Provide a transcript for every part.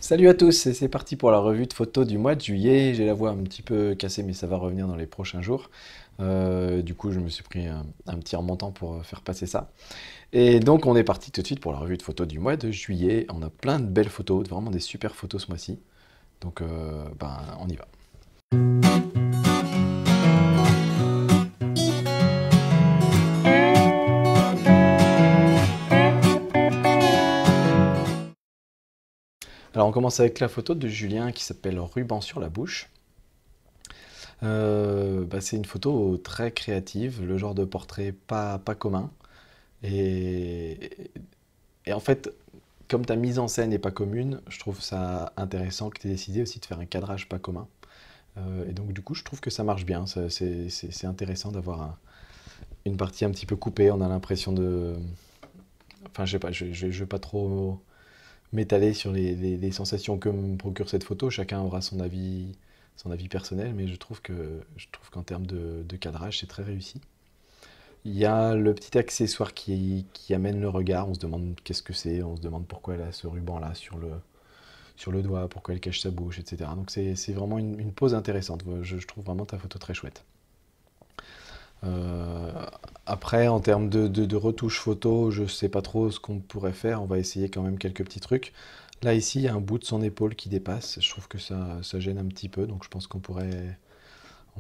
Salut à tous, et c'est parti pour la revue de photos du mois de juillet. J'ai la voix un petit peu cassée, mais ça va revenir dans les prochains jours. Du coup, je me suis pris un petit remontant pour faire passer ça. Et donc, on est parti tout de suite pour la revue de photos du mois de juillet. On a plein de belles photos, vraiment des super photos ce mois-ci. Donc, on y va. Alors, on commence avec la photo de Julien qui s'appelle Ruban sur la bouche. C'est une photo très créative, le genre de portrait pas commun. Et, et en fait, comme ta mise en scène n'est pas commune, je trouve ça intéressant que tu aies décidé aussi de faire un cadrage pas commun. Et donc du coup, je trouve que ça marche bien. C'est intéressant d'avoir une partie un petit peu coupée. On a l'impression de... Enfin, je sais pas, je vais pas trop m'étaler sur les sensations que me procure cette photo. Chacun aura son avis personnel, mais je trouve qu'en termes de cadrage, c'est très réussi. Il y a le petit accessoire qui amène le regard. On se demande qu'est-ce que c'est, on se demande pourquoi elle a ce ruban-là sur le doigt, pourquoi elle cache sa bouche, etc. Donc c'est vraiment une pose intéressante. Je trouve vraiment ta photo très chouette. Euh, Après, en termes de retouche photo, je sais pas trop ce qu'on pourrait faire. On va essayer quand même quelques petits trucs. Là, ici, il y a un bout de son épaule qui dépasse. Je trouve que ça gêne un petit peu, donc je pense on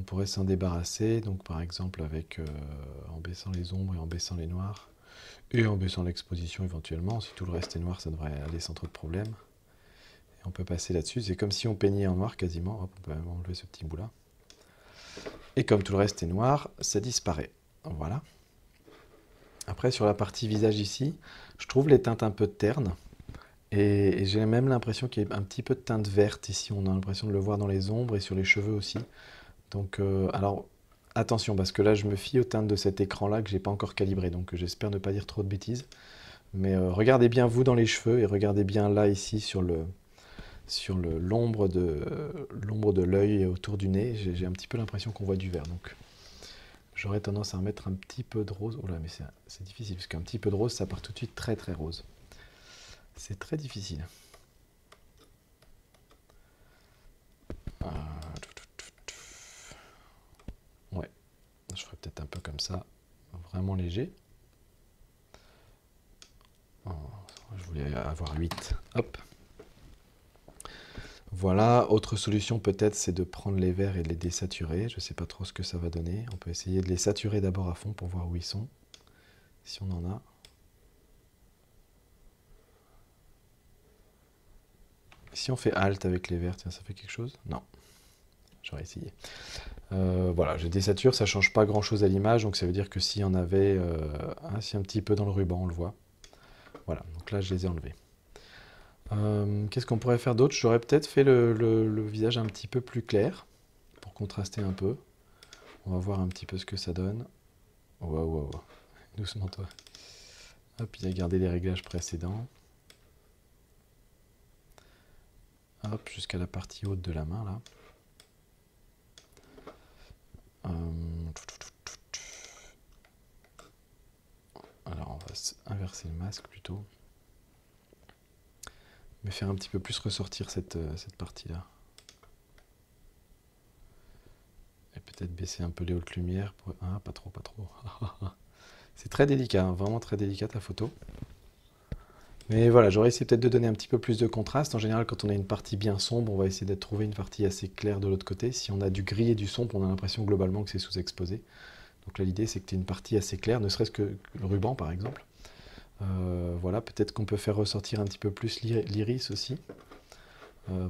pourrait s'en débarrasser. Donc, par exemple, en baissant les ombres et en baissant les noirs. Et en baissant l'exposition éventuellement. Si tout le reste est noir, ça devrait aller sans trop de problème. Et on peut passer là-dessus. C'est comme si on peignait en noir quasiment. Hop, on peut même enlever ce petit bout-là. Et comme tout le reste est noir, ça disparaît. Voilà. Après, sur la partie visage ici, je trouve les teintes un peu ternes. Et j'ai même l'impression qu'il y a un petit peu de teinte verte ici. On a l'impression de le voir dans les ombres et sur les cheveux aussi. Donc, alors, attention, parce que là, je me fie aux teintes de cet écran-là que j'ai pas encore calibré. Donc, j'espère ne pas dire trop de bêtises. Mais regardez bien vous dans les cheveux et regardez bien là, ici, l'ombre de l'œil et autour du nez. J'ai un petit peu l'impression qu'on voit du vert. Donc, j'aurais tendance à remettre un petit peu de rose. Oh là, mais c'est difficile, parce qu'un petit peu de rose, ça part tout de suite très très rose. C'est très difficile. Euh, ouais, je ferais peut-être un peu comme ça, vraiment léger. Oh, je voulais avoir 8. Hop. Voilà, autre solution peut-être, c'est de prendre les verts et de les désaturer. Je ne sais pas trop ce que ça va donner. On peut essayer de les saturer d'abord à fond pour voir où ils sont, si on en a. Si on fait Alt avec les verts, tiens, ça fait quelque chose? Non, j'aurais essayé. Voilà, je désature, ça change pas grand-chose à l'image, donc ça veut dire que s'il y en avait si un petit peu dans le ruban, on le voit. Voilà, donc là, je les ai enlevés. Qu'est-ce qu'on pourrait faire d'autre? J'aurais peut-être fait le visage un petit peu plus clair, pour contraster un peu. On va voir un petit peu ce que ça donne. Waouh, waouh, waouh. Doucement, toi. Hop, il a gardé les réglages précédents. Hop, jusqu'à la partie haute de la main, là. Alors, on va inverser le masque plutôt. Mais faire un petit peu plus ressortir cette partie-là. Et peut-être baisser un peu les hautes lumières. Ah, pas trop, pas trop. C'est très délicat, hein, vraiment très délicat ta photo. Mais voilà, j'aurais essayé peut-être de donner un petit peu plus de contraste. En général, quand on a une partie bien sombre, on va essayer de trouver une partie assez claire de l'autre côté. Si on a du gris et du sombre, on a l'impression globalement que c'est sous-exposé. Donc là, l'idée, c'est que tu aies une partie assez claire, ne serait-ce que le ruban, par exemple. Voilà, peut-être qu'on peut faire ressortir un petit peu plus l'iris aussi.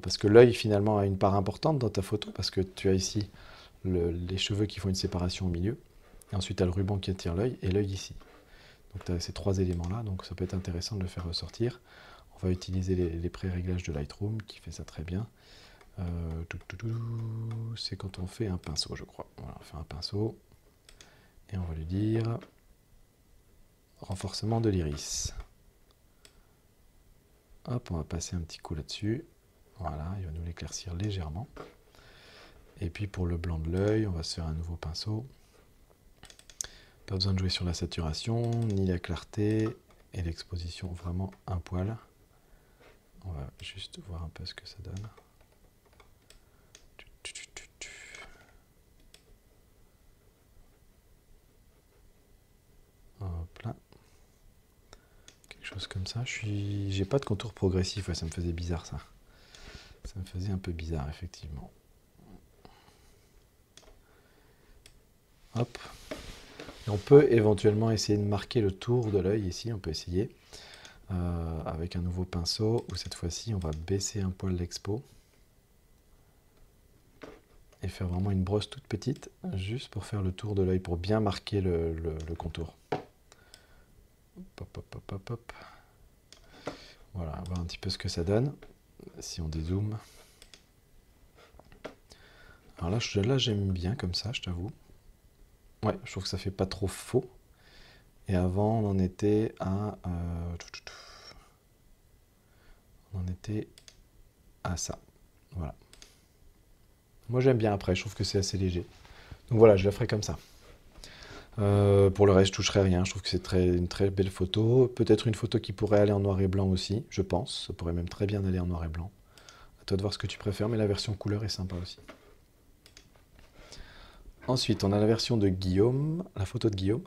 Parce que l'œil, finalement, a une part importante dans ta photo, parce que tu as ici les cheveux qui font une séparation au milieu. Et ensuite, tu as le ruban qui attire l'œil, et l'œil ici. Donc tu as ces trois éléments-là, donc ça peut être intéressant de le faire ressortir. On va utiliser les pré-réglages de Lightroom, qui fait ça très bien. C'est quand on fait un pinceau, je crois. Voilà, on fait un pinceau, et on va lui dire renforcement de l'iris. Hop, on va passer un petit coup là-dessus. Voilà, il va nous l'éclaircir légèrement. Et puis pour le blanc de l'œil, on va se faire un nouveau pinceau. Pas besoin de jouer sur la saturation, ni la clarté, et l'exposition vraiment un poil. On va juste voir un peu ce que ça donne. Hop là. Quelque chose comme ça. J'ai pas de contour progressif, ouais, ça me faisait bizarre ça. Ça me faisait un peu bizarre, effectivement. Hop. Et on peut éventuellement essayer de marquer le tour de l'œil ici, on peut essayer. Avec un nouveau pinceau, où cette fois-ci on va baisser un poil l'expo. Et faire vraiment une brosse toute petite, juste pour faire le tour de l'œil, pour bien marquer le contour. Hop, hop, hop, hop, hop. Voilà, voir un petit peu ce que ça donne, si on dézoome. Alors là j'aime bien comme ça, je t'avoue. Ouais, je trouve que ça fait pas trop faux. Et avant, on en était à... on en était à ça. Voilà. Moi j'aime bien après, je trouve que c'est assez léger. Donc voilà, je la ferai comme ça. Pour le reste, je toucherai rien. Je trouve que c'est une très belle photo. Peut-être une photo qui pourrait aller en noir et blanc aussi, je pense. Ça pourrait même très bien aller en noir et blanc. À toi de voir ce que tu préfères, mais la version couleur est sympa aussi. Ensuite, on a la version de Guillaume, la photo de Guillaume.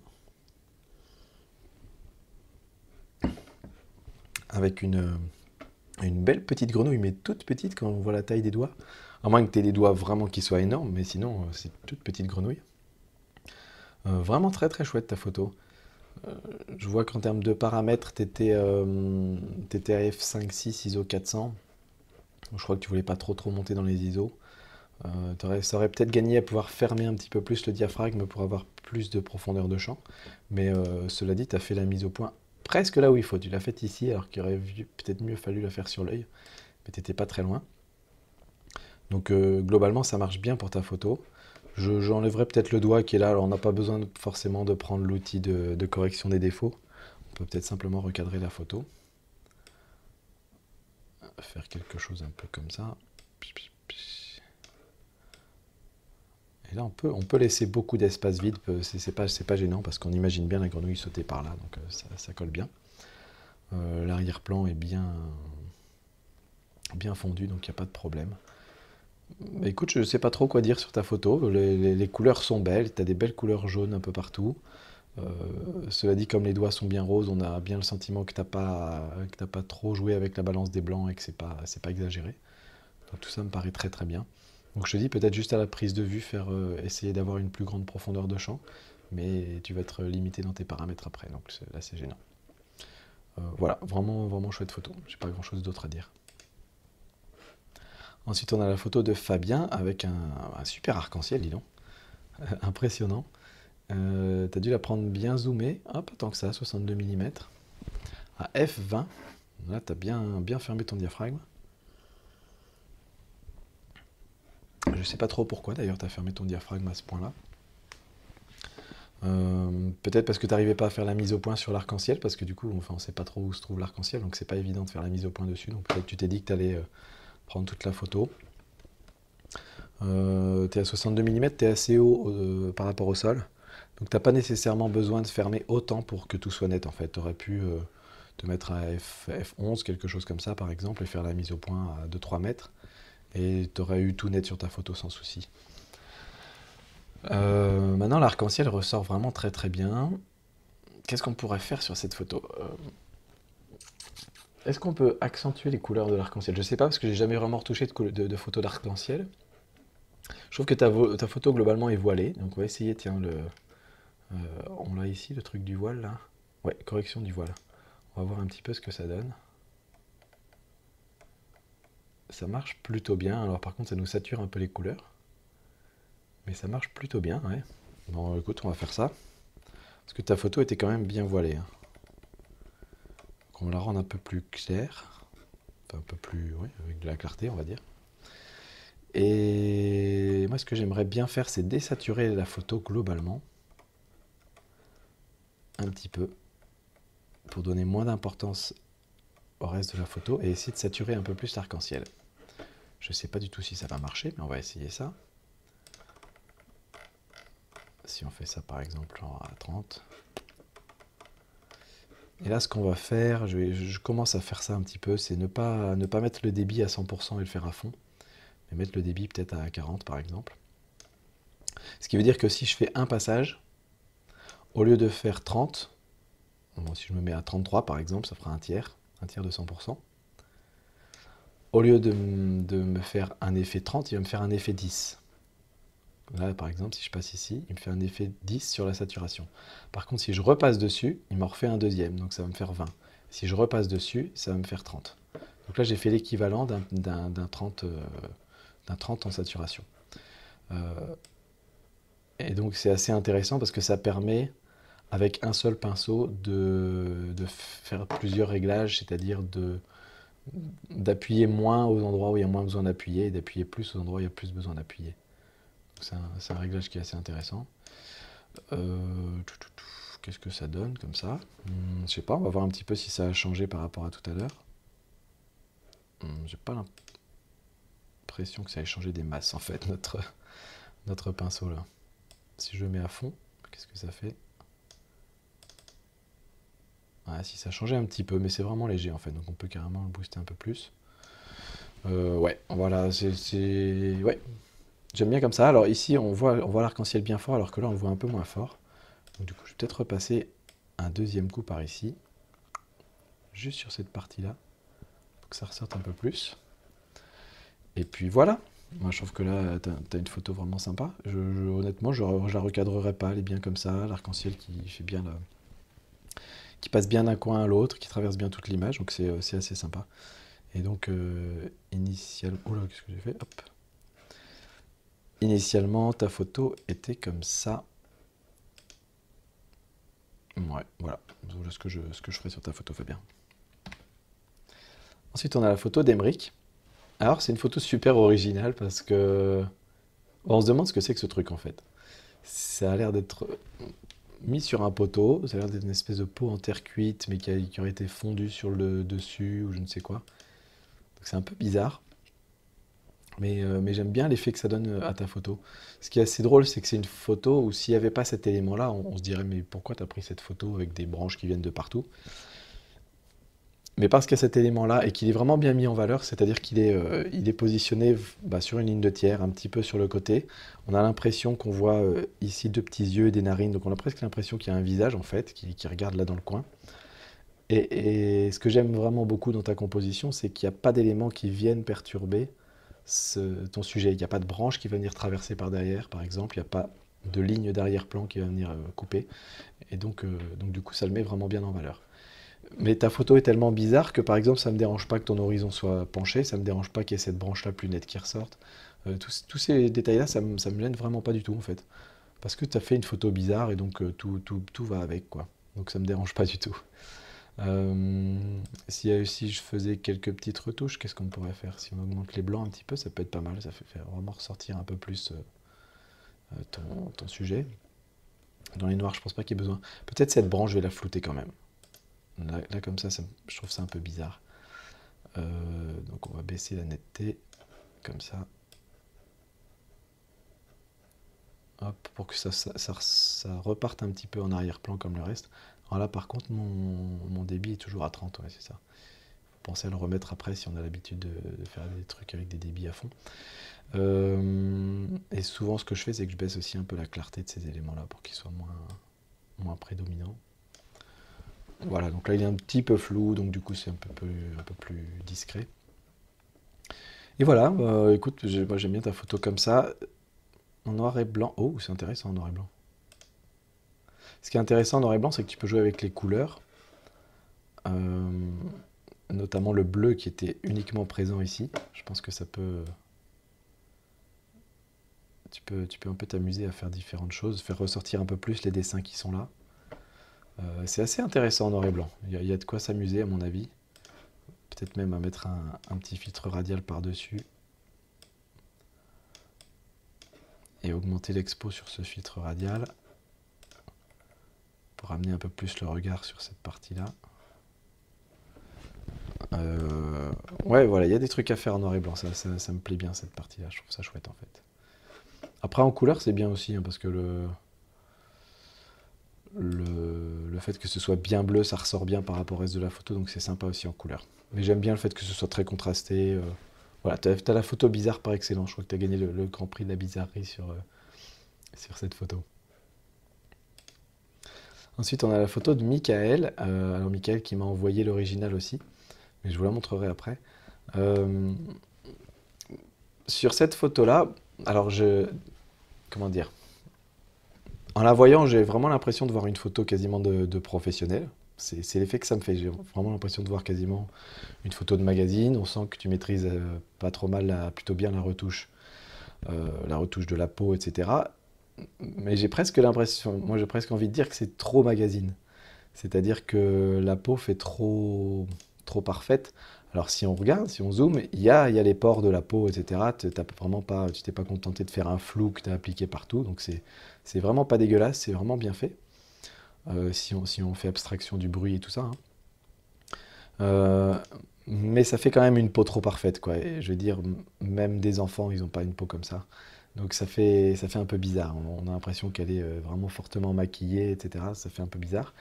Avec une belle petite grenouille, mais toute petite quand on voit la taille des doigts. À moins que tu aies des doigts vraiment qui soient énormes, mais sinon, c'est toute petite grenouille. Vraiment très très chouette ta photo. Je vois qu'en termes de paramètres, tu étais à f5.6 ISO 400. Je crois que tu voulais pas trop monter dans les ISO. Ça aurait peut-être gagné à pouvoir fermer un petit peu plus le diaphragme pour avoir plus de profondeur de champ. Mais cela dit, tu as fait la mise au point presque là où il faut. Tu l'as faite ici, alors qu'il aurait peut-être mieux fallu la faire sur l'œil. Mais tu n'étais pas très loin. Donc globalement, ça marche bien pour ta photo. J'enlèverai peut-être le doigt qui est là. Alors on n'a pas besoin forcément de prendre l'outil de correction des défauts. On peut peut-être simplement recadrer la photo. Faire quelque chose un peu comme ça. Et là, on peut laisser beaucoup d'espace vide, c'est pas gênant parce qu'on imagine bien la grenouille sauter par là, donc ça colle bien. L'arrière-plan est bien fondu, donc il n'y a pas de problème. Mais écoute, je ne sais pas trop quoi dire sur ta photo. Les couleurs sont belles, tu as des belles couleurs jaunes un peu partout. Cela dit, comme les doigts sont bien roses, on a bien le sentiment que tu n'as pas trop joué avec la balance des blancs et que c'est pas exagéré. Donc tout ça me paraît très très bien. Donc je te dis peut-être juste à la prise de vue, essayer d'avoir une plus grande profondeur de champ, mais tu vas être limité dans tes paramètres après, donc là c'est gênant. Voilà, vraiment, vraiment chouette photo, j'ai pas grand chose d'autre à dire. Ensuite on a la photo de Fabien avec un super arc-en-ciel, dis donc, impressionnant. T'as dû la prendre bien zoomée, pas tant que ça, 62 mm, à f20, là t'as bien fermé ton diaphragme. Je sais pas trop pourquoi d'ailleurs tu as fermé ton diaphragme à ce point-là. Peut-être parce que tu n'arrivais pas à faire la mise au point sur l'arc-en-ciel, parce que du coup, on ne sait pas trop où se trouve l'arc-en-ciel, donc c'est pas évident de faire la mise au point dessus. Donc peut-être que tu t'es dit que tu allais prendre toute la photo. Tu es à 62 mm, tu es assez haut par rapport au sol. Donc tu n'as pas nécessairement besoin de fermer autant pour que tout soit net en fait. Tu aurais pu te mettre à F11, quelque chose comme ça par exemple, et faire la mise au point à 2-3 mètres. Et tu aurais eu tout net sur ta photo sans souci. Maintenant, l'arc-en-ciel ressort vraiment très très bien. Qu'est-ce qu'on pourrait faire sur cette photo? Est-ce qu'on peut accentuer les couleurs de l'arc-en-ciel? Je sais pas parce que j'ai jamais vraiment retouché de photos d'arc-en-ciel. Je trouve que ta photo globalement est voilée, donc on va essayer, tiens, on l'a ici, le truc du voile là. Ouais, correction du voile. On va voir un petit peu ce que ça donne. Ça marche plutôt bien, alors par contre ça nous sature un peu les couleurs. Mais ça marche plutôt bien, ouais. Bon, écoute, on va faire ça. Parce que ta photo était quand même bien voilée. Hein. Donc on va la rendre un peu plus claire. Enfin, un peu plus, oui, avec de la clarté, on va dire. Et moi, ce que j'aimerais bien faire, c'est désaturer la photo globalement. Un petit peu. Pour donner moins d'importance au reste de la photo et essayer de saturer un peu plus l'arc-en-ciel. Je ne sais pas du tout si ça va marcher, mais on va essayer ça. Si on fait ça par exemple à 30. Et là, ce qu'on va faire, je commence à faire ça un petit peu, c'est ne pas mettre le débit à 100% et le faire à fond, mais mettre le débit peut-être à 40 par exemple. Ce qui veut dire que si je fais un passage, au lieu de faire 30, bon, si je me mets à 33 par exemple, ça fera un tiers de 100%. Au lieu de me faire un effet 30, il va me faire un effet 10. Là, par exemple, si je passe ici, il me fait un effet 10 sur la saturation. Par contre, si je repasse dessus, il m'en refait un deuxième, donc ça va me faire 20. Si je repasse dessus, ça va me faire 30. Donc là, j'ai fait l'équivalent d'un 30, d'un 30 en saturation. Euh, et donc, c'est assez intéressant parce que ça permet, avec un seul pinceau, de faire plusieurs réglages, c'est-à-dire d'appuyer moins aux endroits où il y a moins besoin d'appuyer et d'appuyer plus aux endroits où il y a plus besoin d'appuyer. C'est un réglage qui est assez intéressant. Qu'est-ce que ça donne comme ça? Je sais pas, on va voir un petit peu si ça a changé par rapport à tout à l'heure. J'ai pas l'impression que ça ait changé des masses en fait, notre pinceau là. Si je le mets à fond, qu'est-ce que ça fait? Ah, si ça a changé un petit peu, mais c'est vraiment léger en fait, donc on peut carrément le booster un peu plus. Ouais, voilà, ouais, j'aime bien comme ça. Alors ici, on voit l'arc-en-ciel bien fort, alors que là, on le voit un peu moins fort. Donc du coup, je vais peut-être repasser un deuxième coup par ici, juste sur cette partie-là, pour que ça ressorte un peu plus. Et puis voilà. Moi, je trouve que là, t'as une photo vraiment sympa. Honnêtement, je la recadrerai pas. Elle est bien comme ça. L'arc-en-ciel qui fait bien qui passe bien d'un coin à l'autre, qui traverse bien toute l'image. Donc c'est assez sympa. Et donc, initialement... Oula, qu'est-ce que j'ai fait? Hop. Initialement, ta photo était comme ça. Ouais, voilà. Voilà ce que je ferai sur ta photo, Fabien. Ensuite, on a la photo d'Emeric. Alors, c'est une photo super originale parce que on se demande ce que c'est que ce truc en fait. Ça a l'air d'être mis sur un poteau, ça a l'air d'être une espèce de pot en terre cuite mais qui aurait été fondu sur le dessus ou je ne sais quoi. Donc c'est un peu bizarre, mais j'aime bien l'effet que ça donne à ta photo. Ce qui est assez drôle, c'est que c'est une photo où s'il n'y avait pas cet élément-là, on se dirait mais pourquoi tu as pris cette photo avec des branches qui viennent de partout? Mais parce qu'il y a cet élément-là et qu'il est vraiment bien mis en valeur, c'est-à-dire il est positionné bah, sur une ligne de tiers, un petit peu sur le côté. On a l'impression qu'on voit ici deux petits yeux et des narines, donc on a presque l'impression qu'il y a un visage en fait, qui regarde là dans le coin. Et ce que j'aime vraiment beaucoup dans ta composition, c'est qu'il n'y a pas d'éléments qui viennent perturber ton sujet. Il n'y a pas de branche qui va venir traverser par derrière, par exemple. Il n'y a pas de ligne d'arrière-plan qui va venir couper. Et donc du coup, ça le met vraiment bien en valeur. Mais ta photo est tellement bizarre que par exemple ça me dérange pas que ton horizon soit penché, ça me dérange pas qu'il y ait cette branche là plus nette qui ressorte. Tous ces détails là ça me gêne vraiment pas du tout en fait. Parce que tu as fait une photo bizarre et donc tout va avec quoi. Donc ça me dérange pas du tout. Si je faisais quelques petites retouches, qu'est-ce qu'on pourrait faire? Si on augmente les blancs un petit peu, ça peut être pas mal, ça fait vraiment ressortir un peu plus ton sujet. Dans les noirs, je pense pas qu'il y ait besoin. Peut-être cette branche, je vais la flouter quand même. Là comme ça, je trouve ça un peu bizarre. Donc on va baisser la netteté, comme ça. Hop, pour que ça reparte un petit peu en arrière-plan comme le reste. Alors là par contre, mon débit est toujours à 30, ouais c'est ça. Faut penser à le remettre après si on a l'habitude de faire des trucs avec des débits à fond. Et souvent ce que je fais, c'est que je baisse aussi un peu la clarté de ces éléments-là pour qu'ils soient moins prédominants. Voilà, donc là il est un petit peu flou, donc du coup c'est un peu plus discret. Et voilà, bah, écoute, moi j'aime bien ta photo comme ça, en noir et blanc. Oh, c'est intéressant en noir et blanc. Ce qui est intéressant en noir et blanc, c'est que tu peux jouer avec les couleurs, euh, notamment le bleu qui était uniquement présent ici. Je pense que ça peut... Tu peux un peu t'amuser à faire différentes choses, faire ressortir un peu plus les dessins qui sont là. C'est assez intéressant en noir et blanc. Il y a de quoi s'amuser à mon avis. Peut-être même à mettre un petit filtre radial par-dessus. Et augmenter l'expo sur ce filtre radial. Pour amener un peu plus le regard sur cette partie-là. Ouais, voilà, il y a des trucs à faire en noir et blanc. Ça me plaît bien cette partie-là. Je trouve ça chouette en fait. Après en couleur, c'est bien aussi, hein, parce que le fait que ce soit bien bleu, ça ressort bien par rapport au reste de la photo, donc c'est sympa aussi en couleur. Mais j'aime bien le fait que ce soit très contrasté. Voilà, t'as la photo bizarre par excellence. Je crois que t'as gagné le grand prix de la bizarrerie sur cette photo. Ensuite, on a la photo de Michael. Alors, Michael qui m'a envoyé l'original aussi, mais je vous la montrerai après. Euh, sur cette photo-là, alors comment dire? En la voyant, j'ai vraiment l'impression de voir une photo quasiment de professionnel. C'est l'effet que ça me fait. J'ai vraiment l'impression de voir quasiment une photo de magazine. On sent que tu maîtrises pas trop mal, plutôt bien la retouche de la peau, etc. Mais j'ai presque l'impression, moi j'ai presque envie de dire que c'est trop magazine. C'est-à-dire que la peau fait trop parfaite. Alors si on regarde, si on zoome, il y a les pores de la peau, etc. Tu t'es pas contenté de faire un flou que tu as appliqué partout. Donc c'est vraiment pas dégueulasse, c'est vraiment bien fait. Si on fait abstraction du bruit et tout ça, hein. Euh, mais ça fait quand même une peau trop parfaite, quoi. Et je veux dire, même des enfants, ils n'ont pas une peau comme ça. Donc ça fait un peu bizarre. On a l'impression qu'elle est vraiment fortement maquillée, etc. Ça fait un peu bizarre.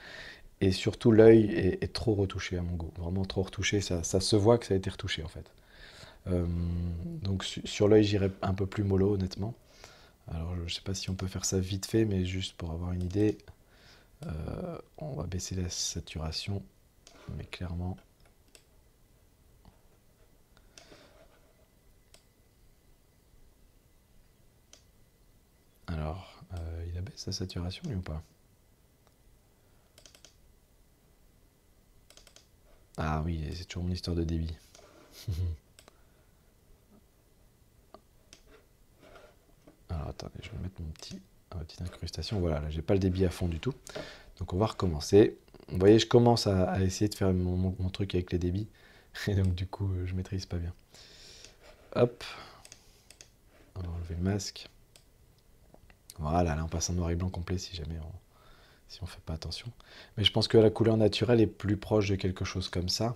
Et surtout, l'œil est trop retouché à mon goût. Vraiment trop retouché. Ça se voit que ça a été retouché, en fait. Euh, donc sur l'œil, j'irais un peu plus mollo, honnêtement. Alors, je ne sais pas si on peut faire ça vite fait, mais juste pour avoir une idée, on va baisser la saturation. Mais clairement, alors, il a baissé sa saturation, lui, ou pas? Ah oui, c'est toujours mon histoire de débit. Alors, attendez, je vais mettre ma petite incrustation. Voilà, là, j'ai pas le débit à fond du tout. Donc, on va recommencer. Vous voyez, je commence à essayer de faire mon truc avec les débits. Et donc, du coup, je maîtrise pas bien. Hop, on va enlever le masque. Voilà, là, on passe en noir et blanc complet si on fait pas attention. Mais je pense que la couleur naturelle est plus proche de quelque chose comme ça.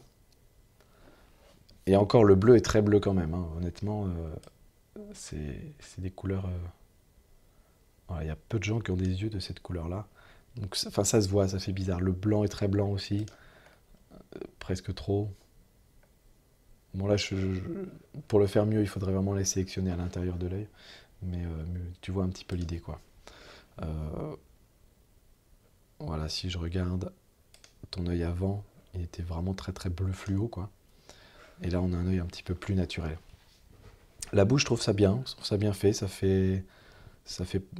Et encore, le bleu est très bleu quand même, hein. Honnêtement, c'est des couleurs. Voilà, il y a peu de gens qui ont des yeux de cette couleur-là. Donc, enfin, ça se voit, ça fait bizarre. Le blanc est très blanc aussi, presque trop. Bon, là, pour le faire mieux, il faudrait vraiment les sélectionner à l'intérieur de l'œil. Mais tu vois un petit peu l'idée, quoi. Euh, voilà, si je regarde ton œil avant, il était vraiment très très bleu fluo, quoi. Et là, on a un œil un petit peu plus naturel. La bouche, je trouve ça bien, je trouve ça bien fait, ça fait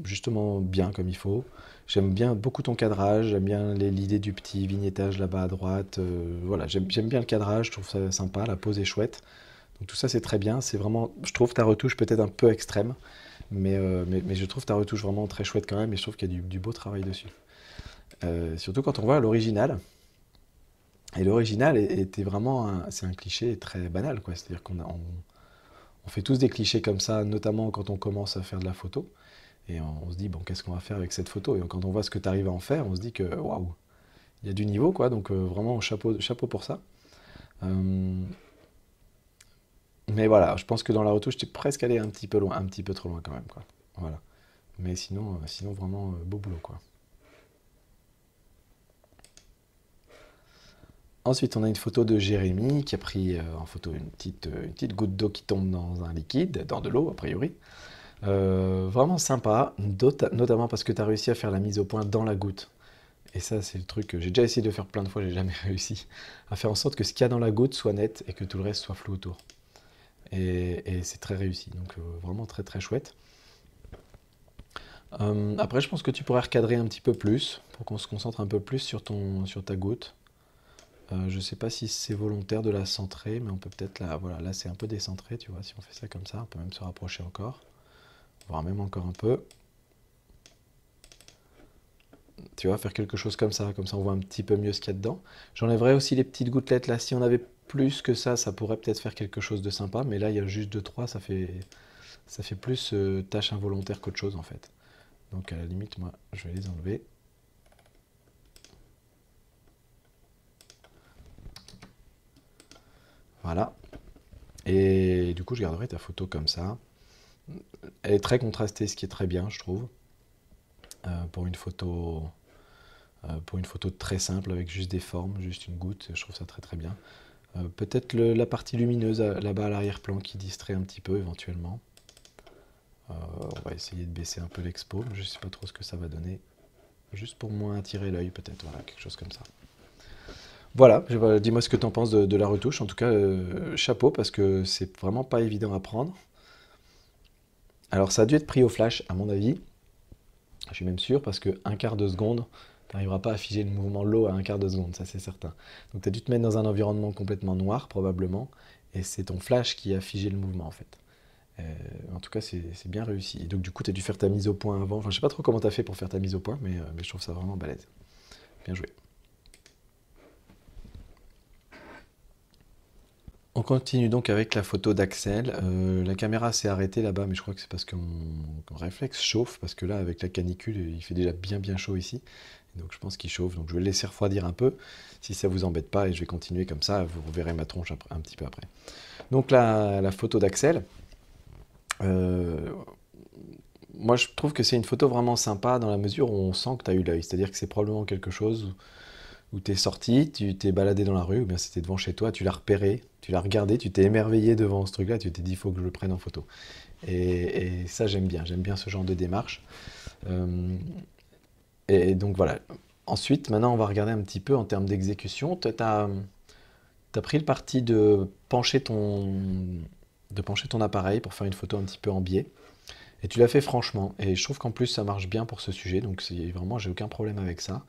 justement bien comme il faut. J'aime bien beaucoup ton cadrage, j'aime bien l'idée du petit vignettage là-bas à droite. Voilà, j'aime bien le cadrage, je trouve ça sympa, la pose est chouette. Donc tout ça c'est très bien, c'est vraiment, je trouve ta retouche peut-être un peu extrême, mais je trouve ta retouche vraiment très chouette quand même et je trouve qu'il y a du beau travail dessus. Surtout quand on voit l'original. Et l'original était vraiment, c'est un cliché très banal, quoi. C'est-à-dire on fait tous des clichés comme ça, notamment quand on commence à faire de la photo. Et on se dit, bon, qu'est-ce qu'on va faire avec cette photo? Et quand on voit ce que tu arrives à en faire, on se dit que, waouh, il y a du niveau, quoi. Donc vraiment, chapeau pour ça. Euh, mais voilà, je pense que dans la retouche, tu es presque allé un petit peu loin, un petit peu trop loin quand même, quoi. Voilà. Mais sinon vraiment, beau boulot, quoi. Ensuite, on a une photo de Jérémy qui a pris en photo une petite goutte d'eau qui tombe dans un liquide, dans de l'eau a priori. Vraiment sympa, notamment parce que tu as réussi à faire la mise au point dans la goutte. Et ça, c'est le truc que j'ai déjà essayé de faire plein de fois, j'ai jamais réussi à faire en sorte que ce qu'il y a dans la goutte soit net et que tout le reste soit flou autour. Et c'est très réussi, donc vraiment très très chouette. Après, je pense que tu pourrais recadrer un petit peu plus pour qu'on se concentre un peu plus sur ta goutte. Je sais pas si c'est volontaire de la centrer, mais on peut peut-être voilà, là c'est un peu décentré, tu vois, si on fait ça comme ça, on peut même se rapprocher encore, voire même encore un peu. Tu vois, faire quelque chose comme ça on voit un petit peu mieux ce qu'il y a dedans. J'enlèverais aussi les petites gouttelettes là, si on avait plus que ça pourrait peut-être faire quelque chose de sympa, mais là il y a juste deux trois, ça fait plus tâche involontaire qu'autre chose en fait. Donc à la limite, moi je vais les enlever. Voilà. Et du coup, je garderai ta photo comme ça. Elle est très contrastée, ce qui est très bien, je trouve, pour une photo pour une photo très simple avec juste des formes, juste une goutte, je trouve ça très très bien. Peut-être la partie lumineuse là-bas à l'arrière-plan qui distrait un petit peu éventuellement. On va essayer de baisser un peu l'expo, je ne sais pas trop ce que ça va donner. Juste pour moins attirer l'œil peut-être, voilà, quelque chose comme ça. Voilà, dis-moi ce que tu en penses de la retouche. En tout cas, chapeau parce que c'est vraiment pas évident à prendre. Alors ça a dû être pris au flash à mon avis. Je suis même sûr parce que un quart de seconde, tu n'arriveras pas à figer le mouvement de l'eau à un quart de seconde, ça c'est certain. Donc tu as dû te mettre dans un environnement complètement noir probablement, et c'est ton flash qui a figé le mouvement en fait. En tout cas c'est bien réussi. Et donc du coup tu as dû faire ta mise au point avant. Enfin je sais pas trop comment tu as fait pour faire ta mise au point, mais je trouve ça vraiment balèze. Bien joué. On continue donc avec la photo d'Axel. La caméra s'est arrêtée là-bas, mais je crois que c'est parce que mon réflexe chauffe, parce que là, avec la canicule, il fait déjà bien bien chaud ici. Donc je pense qu'il chauffe, donc je vais le laisser refroidir un peu, si ça vous embête pas, et je vais continuer comme ça, vous reverrez ma tronche un petit peu après. Donc la photo d'Axel, euh, moi je trouve que c'est une photo vraiment sympa dans la mesure où on sent que tu as eu l'œil, c'est-à-dire que c'est probablement quelque chose où tu es sorti, tu t'es baladé dans la rue, ou bien c'était devant chez toi, tu l'as repéré, tu l'as regardé, tu t'es émerveillé devant ce truc-là, tu t'es dit, il faut que je le prenne en photo. Et ça, j'aime bien ce genre de démarche. Euh, et donc voilà. Ensuite, maintenant, on va regarder un petit peu en termes d'exécution. Tu as pris le parti de pencher ton appareil pour faire une photo un petit peu en biais. Et tu l'as fait franchement. Et je trouve qu'en plus, ça marche bien pour ce sujet. Donc vraiment, j'ai aucun problème avec ça.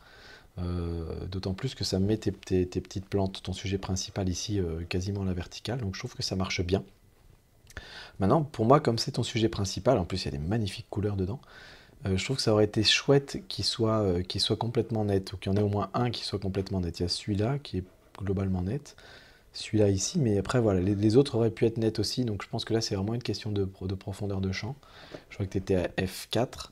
D'autant plus que ça met tes petites plantes, ton sujet principal ici, quasiment à la verticale. Donc je trouve que ça marche bien. Maintenant, pour moi, comme c'est ton sujet principal, en plus il y a des magnifiques couleurs dedans, je trouve que ça aurait été chouette qu'il soit complètement net, ou qu'il y en ait au moins un qui soit complètement net. Il y a celui-là qui est globalement net, celui-là ici, mais après voilà, les autres auraient pu être nets aussi, donc je pense que là c'est vraiment une question de profondeur de champ. Je crois que tu étais à F4.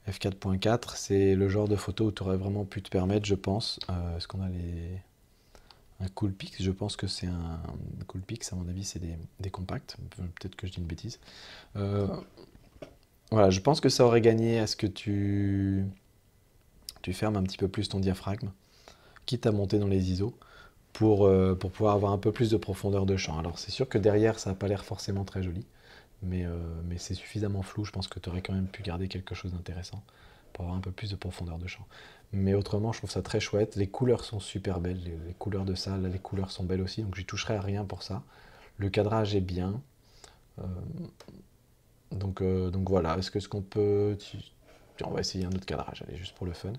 F4.4, c'est le genre de photo où tu aurais vraiment pu te permettre, je pense. Est-ce qu'on a un Coolpix? Je pense que c'est un Coolpix, à mon avis, c'est des compacts. Peut-être que je dis une bêtise. Euh, voilà, je pense que ça aurait gagné à ce que tu fermes un petit peu plus ton diaphragme, quitte à monter dans les ISO, pour pouvoir avoir un peu plus de profondeur de champ. Alors, c'est sûr que derrière, ça n'a pas l'air forcément très joli, mais c'est suffisamment flou, je pense que tu aurais quand même pu garder quelque chose d'intéressant pour avoir un peu plus de profondeur de champ. Mais autrement, je trouve ça très chouette. Les couleurs sont super belles, les couleurs de ça, là, les couleurs sont belles aussi, donc j'y toucherai à rien pour ça. Le cadrage est bien. Euh, donc voilà, est-ce que ce qu'on peut... On va essayer un autre cadrage, allez, juste pour le fun.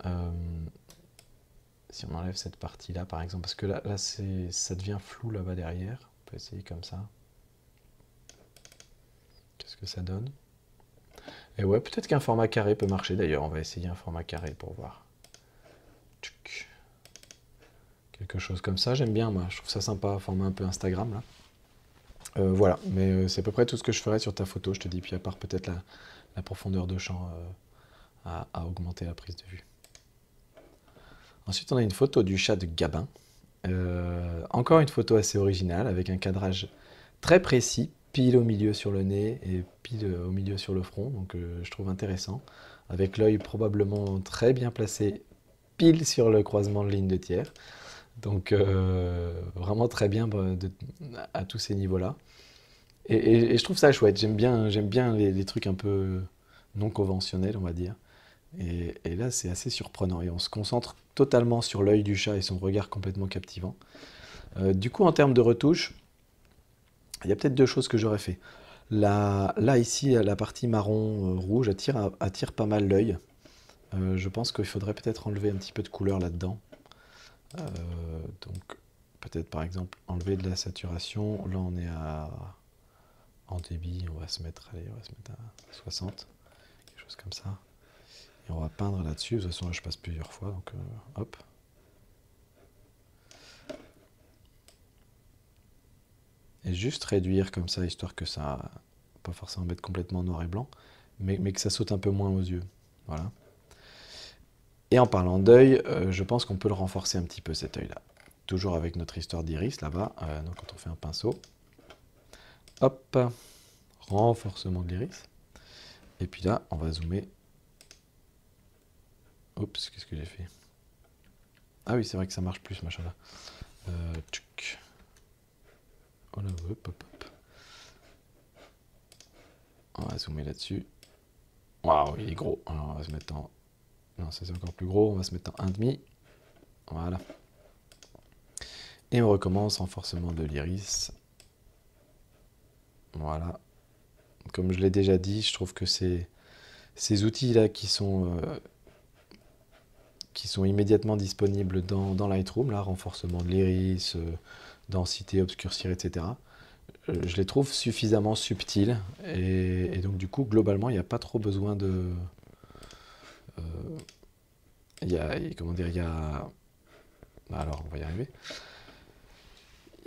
Euh, si on enlève cette partie-là, par exemple, parce que là ça devient flou là-bas derrière. On peut essayer comme ça. Qu'est-ce que ça donne? Et ouais, peut-être qu'un format carré peut marcher d'ailleurs. On va essayer un format carré pour voir. Tchuc. Quelque chose comme ça, j'aime bien moi. Je trouve ça sympa, format un peu Instagram là. Voilà, mais c'est à peu près tout ce que je ferais sur ta photo, je te dis. Puis à part peut-être la profondeur de champ à augmenter la prise de vue. Ensuite, on a une photo du chat de Gabin. Encore une photo assez originale avec un cadrage très précis, pile au milieu sur le nez et pile au milieu sur le front, donc je trouve intéressant, avec l'œil probablement très bien placé, pile sur le croisement de ligne de tiers, donc vraiment très bien à tous ces niveaux-là. Et je trouve ça chouette, j'aime bien les trucs un peu non conventionnels, on va dire. Et là, c'est assez surprenant. Et on se concentre totalement sur l'œil du chat et son regard complètement captivant. Du coup, en termes de retouche, il y a peut-être deux choses que j'aurais fait. Là, ici, la partie marron rouge attire pas mal l'œil. Je pense qu'il faudrait peut-être enlever un petit peu de couleur là-dedans. Donc, peut-être par exemple enlever de la saturation. Là, on est en débit. Allez, on va se mettre à 60, quelque chose comme ça. Et on va peindre là-dessus. De toute façon, là, je passe plusieurs fois. Donc, hop. Et juste réduire comme ça, histoire que ça, pas forcément mettre complètement noir et blanc, mais que ça saute un peu moins aux yeux. Voilà. Et en parlant d'œil, je pense qu'on peut le renforcer un petit peu cet œil-là. Toujours avec notre histoire d'iris là-bas, donc quand on fait un pinceau, hop, renforcement de l'iris. Et puis là, on va zoomer. Oups, qu'est-ce que j'ai fait? Ah oui, c'est vrai que ça marche plus, ce machin-là. Tchouk. Oh là, hop, hop, hop. On va zoomer là-dessus. Waouh, il est gros. Alors, on va se mettre en... Non, ça c'est encore plus gros. On va se mettre en 1,5. Voilà. Et on recommence, renforcement de l'iris. Voilà. Comme je l'ai déjà dit, je trouve que ces outils-là qui sont immédiatement disponibles dans Lightroom, là, renforcement de l'iris, densité, obscurcir, etc., je les trouve suffisamment subtils. Et donc, du coup, globalement, il n'y a pas trop besoin de... Il y a, comment dire, il y a... Alors, on va y arriver.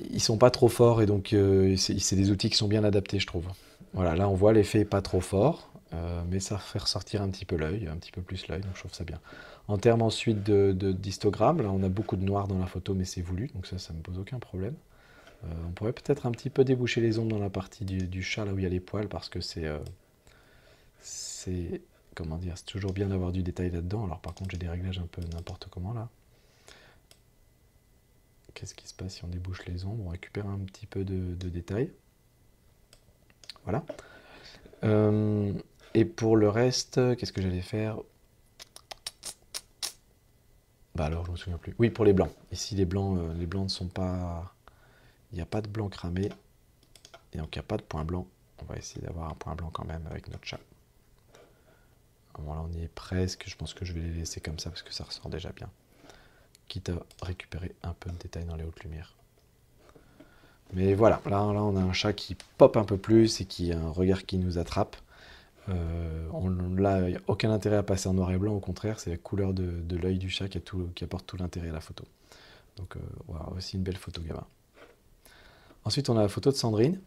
Ils sont pas trop forts et donc c'est des outils qui sont bien adaptés, je trouve. Voilà, là on voit l'effet pas trop fort, mais ça fait ressortir un petit peu l'œil, un petit peu plus l'œil, donc je trouve ça bien. En termes ensuite d'histogramme, là on a beaucoup de noir dans la photo, mais c'est voulu, donc ça me pose aucun problème. On pourrait peut-être un petit peu déboucher les ombres dans la partie du chat, là où il y a les poils, parce que c'est, comment dire, c'est toujours bien d'avoir du détail là-dedans. Alors par contre j'ai des réglages un peu n'importe comment là. Qu'est-ce qui se passe si on débouche les ombres? On récupère un petit peu de détails. Voilà. Et pour le reste, qu'est-ce que j'allais faire? Bah alors, je me souviens plus. Oui, pour les blancs. Ici, les blancs ne sont pas... Il n'y a pas de blanc cramé. Et donc, il n'y a pas de point blanc. On va essayer d'avoir un point blanc quand même avec notre chat. Bon, là, on y est presque. Je pense que je vais les laisser comme ça parce que ça ressort déjà bien. Quitte à récupérer un peu de détails dans les hautes lumières. Mais voilà, là on a un chat qui pop un peu plus et qui a un regard qui nous attrape. Là, il n'y a aucun intérêt à passer en noir et blanc, au contraire, c'est la couleur de l'œil du chat qui apporte tout l'intérêt à la photo. Donc, voilà, aussi une belle photo, gamin. Ensuite, on a la photo de Sandrine.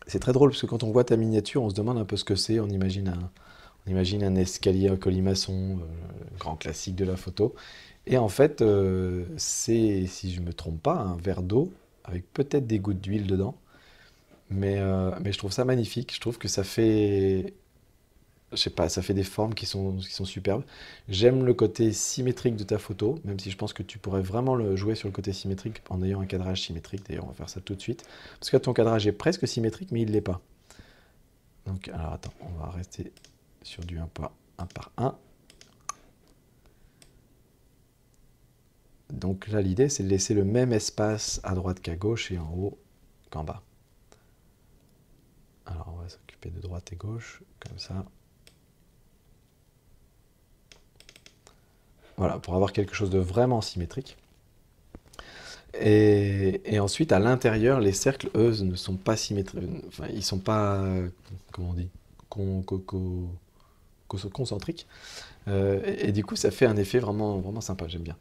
C'est très drôle parce que quand on voit ta miniature, on se demande un peu ce que c'est. On imagine un escalier, un colimaçon, grand classique de la photo. Et en fait, c'est, si je ne me trompe pas, un verre d'eau avec peut-être des gouttes d'huile dedans. Mais je trouve ça magnifique. Je trouve que ça fait, je sais pas, ça fait des formes qui sont superbes. J'aime le côté symétrique de ta photo, même si je pense que tu pourrais vraiment le jouer sur le côté symétrique en ayant un cadrage symétrique. D'ailleurs, on va faire ça tout de suite. Parce que ton cadrage est presque symétrique, mais il ne l'est pas. Donc, alors attends, on va rester sur du 1 par 1. Donc là, l'idée, c'est de laisser le même espace à droite qu'à gauche et en haut qu'en bas. Alors, on va s'occuper de droite et gauche, comme ça. Voilà, pour avoir quelque chose de vraiment symétrique. Et ensuite, à l'intérieur, les cercles, eux, ne sont pas symétriques. Enfin, ils sont pas, comment on dit, concentriques. Et du coup, ça fait un effet vraiment, vraiment sympa, j'aime bien.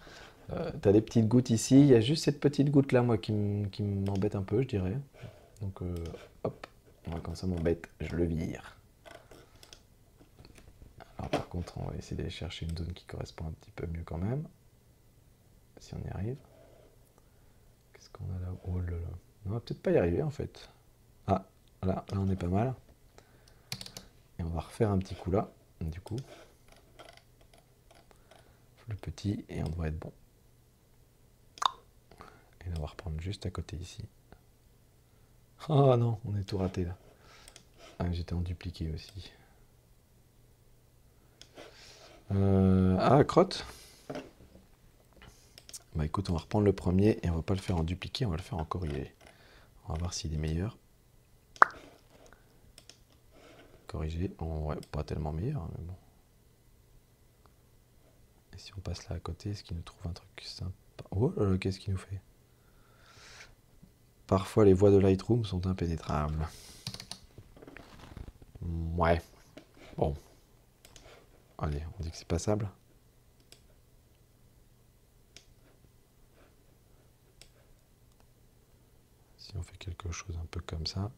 Tu as des petites gouttes ici, il y a juste cette petite goutte là, moi, qui m'embête un peu, je dirais. Donc, hop, quand ça m'embête, je le vire. Alors par contre, on va essayer d'aller chercher une zone qui correspond un petit peu mieux quand même. Si on y arrive. Qu'est-ce qu'on a là? Oh là là. On va peut-être pas y arriver en fait. Ah, là on est pas mal. Et on va refaire un petit coup là, du coup. Le petit, et on devrait être bon. Et là, on va reprendre juste à côté ici. Oh non, on est tout raté là. Ah, j'étais en dupliqué aussi. Crotte. Bah écoute, on va reprendre le premier et on va pas le faire en dupliqué, on va le faire en corrigé. On va voir s'il est meilleur. Corrigé, ouais, pas tellement meilleur, mais bon. Et si on passe là à côté, est-ce qu'il nous trouve un truc sympa? Oh là là, qu'est-ce qu'il nous fait? Parfois les voies de Lightroom sont impénétrables. Ouais, bon. Allez, on dit que c'est passable. Si on fait quelque chose un peu comme ça.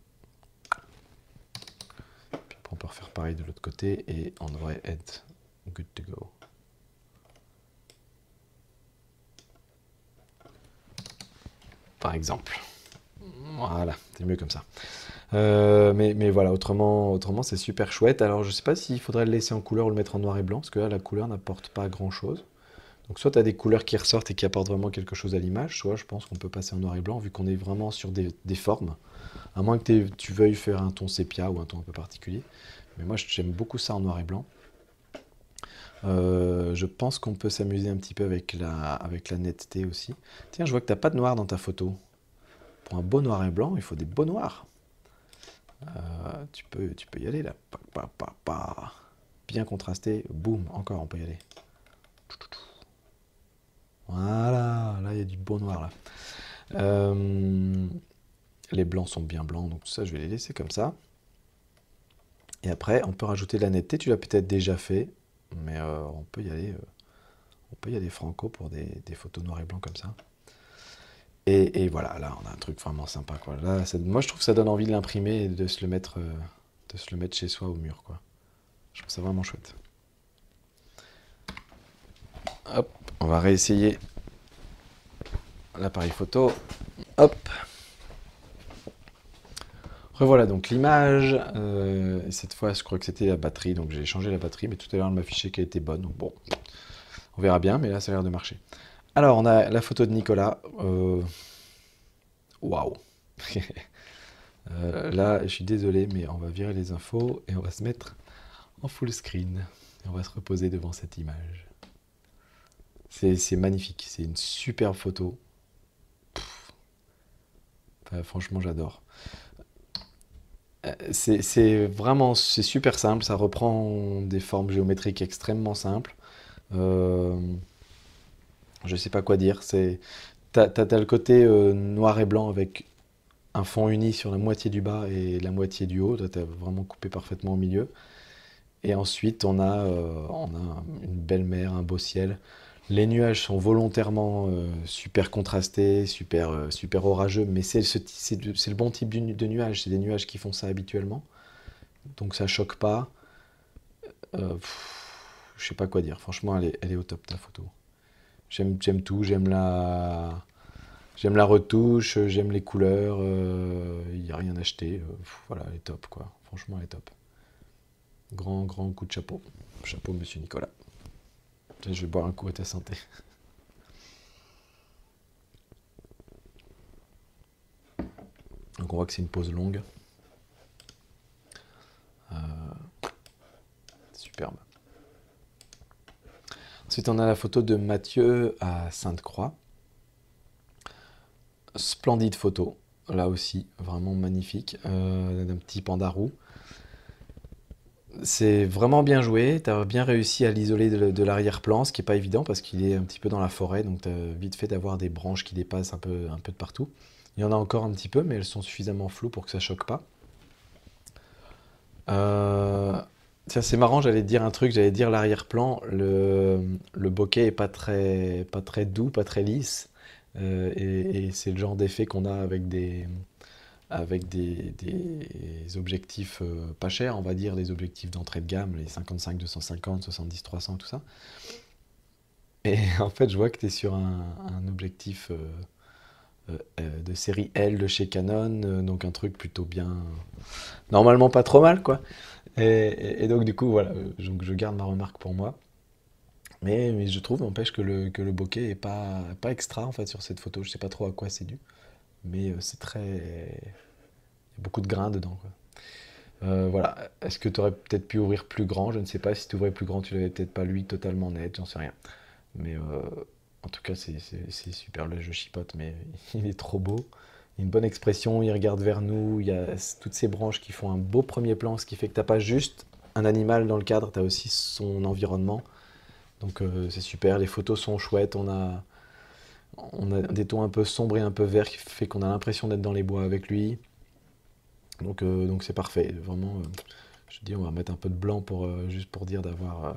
Puis après on peut refaire pareil de l'autre côté et on devrait être good to go. Par exemple. Voilà, c'est mieux comme ça. Mais voilà, autrement c'est super chouette. Alors je sais pas s'il faudrait le laisser en couleur ou le mettre en noir et blanc, parce que là la couleur n'apporte pas grand-chose. Donc soit tu as des couleurs qui ressortent et qui apportent vraiment quelque chose à l'image, soit je pense qu'on peut passer en noir et blanc, vu qu'on est vraiment sur des formes. À moins que tu veuilles faire un ton sépia ou un ton un peu particulier. Mais moi j'aime beaucoup ça en noir et blanc. Je pense qu'on peut s'amuser un petit peu avec la netteté aussi. Tiens, je vois que t'as pas de noir dans ta photo. Pour un beau noir et blanc, il faut des beaux noirs. Tu peux y aller là. Pa, pa, pa, pa. Bien contrasté. Boum, encore, on peut y aller. Voilà, là il y a du beau noir là. Euh, les blancs sont bien blancs, donc ça je vais les laisser comme ça. Et après, on peut rajouter de la netteté. Tu l'as peut-être déjà fait, mais on peut y aller. On peut y aller franco pour des photos noir et blanc comme ça. Et voilà, là on a un truc vraiment sympa quoi. Là, moi je trouve que ça donne envie de l'imprimer et de se le mettre chez soi au mur quoi. Je trouve ça vraiment chouette. Hop, on va réessayer l'appareil photo. Hop. Revoilà donc l'image. Et cette fois, je crois que c'était la batterie, donc j'ai changé la batterie, mais tout à l'heure elle m'affichait qu'elle était bonne. Donc bon, on verra bien, mais là ça a l'air de marcher. Alors on a la photo de Nicolas. Waouh. Là, je suis désolé, mais on va virer les infos et on va se mettre en full screen. Et on va se reposer devant cette image. C'est magnifique, c'est une superbe photo. Enfin, franchement, j'adore. C'est super simple, ça reprend des formes géométriques extrêmement simples. Euh, je sais pas quoi dire. T'as le côté noir et blanc avec un fond uni sur la moitié du bas et la moitié du haut. T'as vraiment coupé parfaitement au milieu. Et ensuite, on a une belle mer, un beau ciel. Les nuages sont volontairement super contrastés, super orageux, mais c'est le bon type de nuage. C'est des nuages qui font ça habituellement. Donc ça choque pas. Je sais pas quoi dire. Franchement, elle est au top ta photo. J'aime tout. J'aime la retouche. J'aime les couleurs. Il n'y a rien à acheter. Voilà, elle est top quoi. Franchement, elle est top. Grand, grand coup de chapeau. Chapeau, monsieur Nicolas. Je vais boire un coup à ta santé. Donc on voit que c'est une pause longue. Superbe. Ensuite, on a la photo de Mathieu à Sainte-Croix. Splendide photo, là aussi, vraiment magnifique. D'un petit panda roux. C'est vraiment bien joué, tu as bien réussi à l'isoler de l'arrière-plan, ce qui n'est pas évident parce qu'il est un petit peu dans la forêt, donc tu as vite fait d'avoir des branches qui dépassent un peu de partout. Il y en a encore un petit peu, mais elles sont suffisamment floues pour que ça choque pas. Tiens, c'est marrant, j'allais te dire un truc, j'allais dire l'arrière-plan, le bokeh est pas très doux, pas très lisse, et c'est le genre d'effet qu'on a avec des objectifs pas chers, on va dire, des objectifs d'entrée de gamme, les 55-250, 70-300, tout ça. Et en fait, je vois que tu es sur un objectif de série L de chez Canon, donc un truc plutôt bien, normalement pas trop mal, quoi. Et donc du coup, voilà, je garde ma remarque pour moi. Mais je trouve, n'empêche que le bokeh est pas extra en fait sur cette photo. Je sais pas trop à quoi c'est dû, mais c'est très, il y a beaucoup de grains dedans, quoi. Voilà. Est-ce que tu aurais peut-être pu ouvrir plus grand? Je ne sais pas. Si tu ouvrais plus grand, tu l'avais peut-être pas lui totalement net, j'en sais rien. Mais en tout cas, c'est super. Là, je chipote, mais il est trop beau. Il a une bonne expression, il regarde vers nous. Il y a toutes ces branches qui font un beau premier plan, ce qui fait que t'as pas juste un animal dans le cadre, tu as aussi son environnement. Donc c'est super. Les photos sont chouettes. On a des tons un peu sombres et un peu verts qui fait qu'on a l'impression d'être dans les bois avec lui. Donc c'est parfait. Vraiment, je dis, on va mettre un peu de blanc juste pour dire d'avoir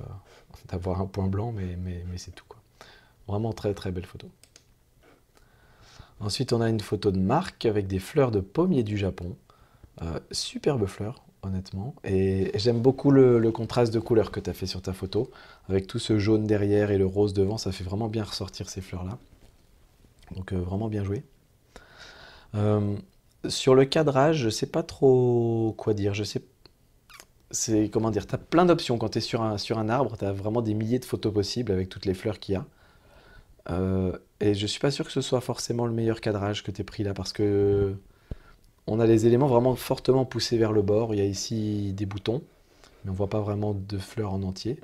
un point blanc, mais c'est tout, quoi. Vraiment très très belle photo. Ensuite, on a une photo de Marc avec des fleurs de pommier du Japon. Superbe fleurs, honnêtement. Et j'aime beaucoup le contraste de couleurs que tu as fait sur ta photo. Avec tout ce jaune derrière et le rose devant, ça fait vraiment bien ressortir ces fleurs-là. Donc vraiment bien joué. Euh, Sur le cadrage, je sais pas trop quoi dire. Je sais, c'est comment dire, t'as plein d'options quand tu es sur un arbre, tu as vraiment des milliers de photos possibles avec toutes les fleurs qu'il y a. Et je suis pas sûr que ce soit forcément le meilleur cadrage que tu pris là parce que on a les éléments vraiment fortement poussés vers le bord. Il y a ici des boutons, mais on voit pas vraiment de fleurs en entier.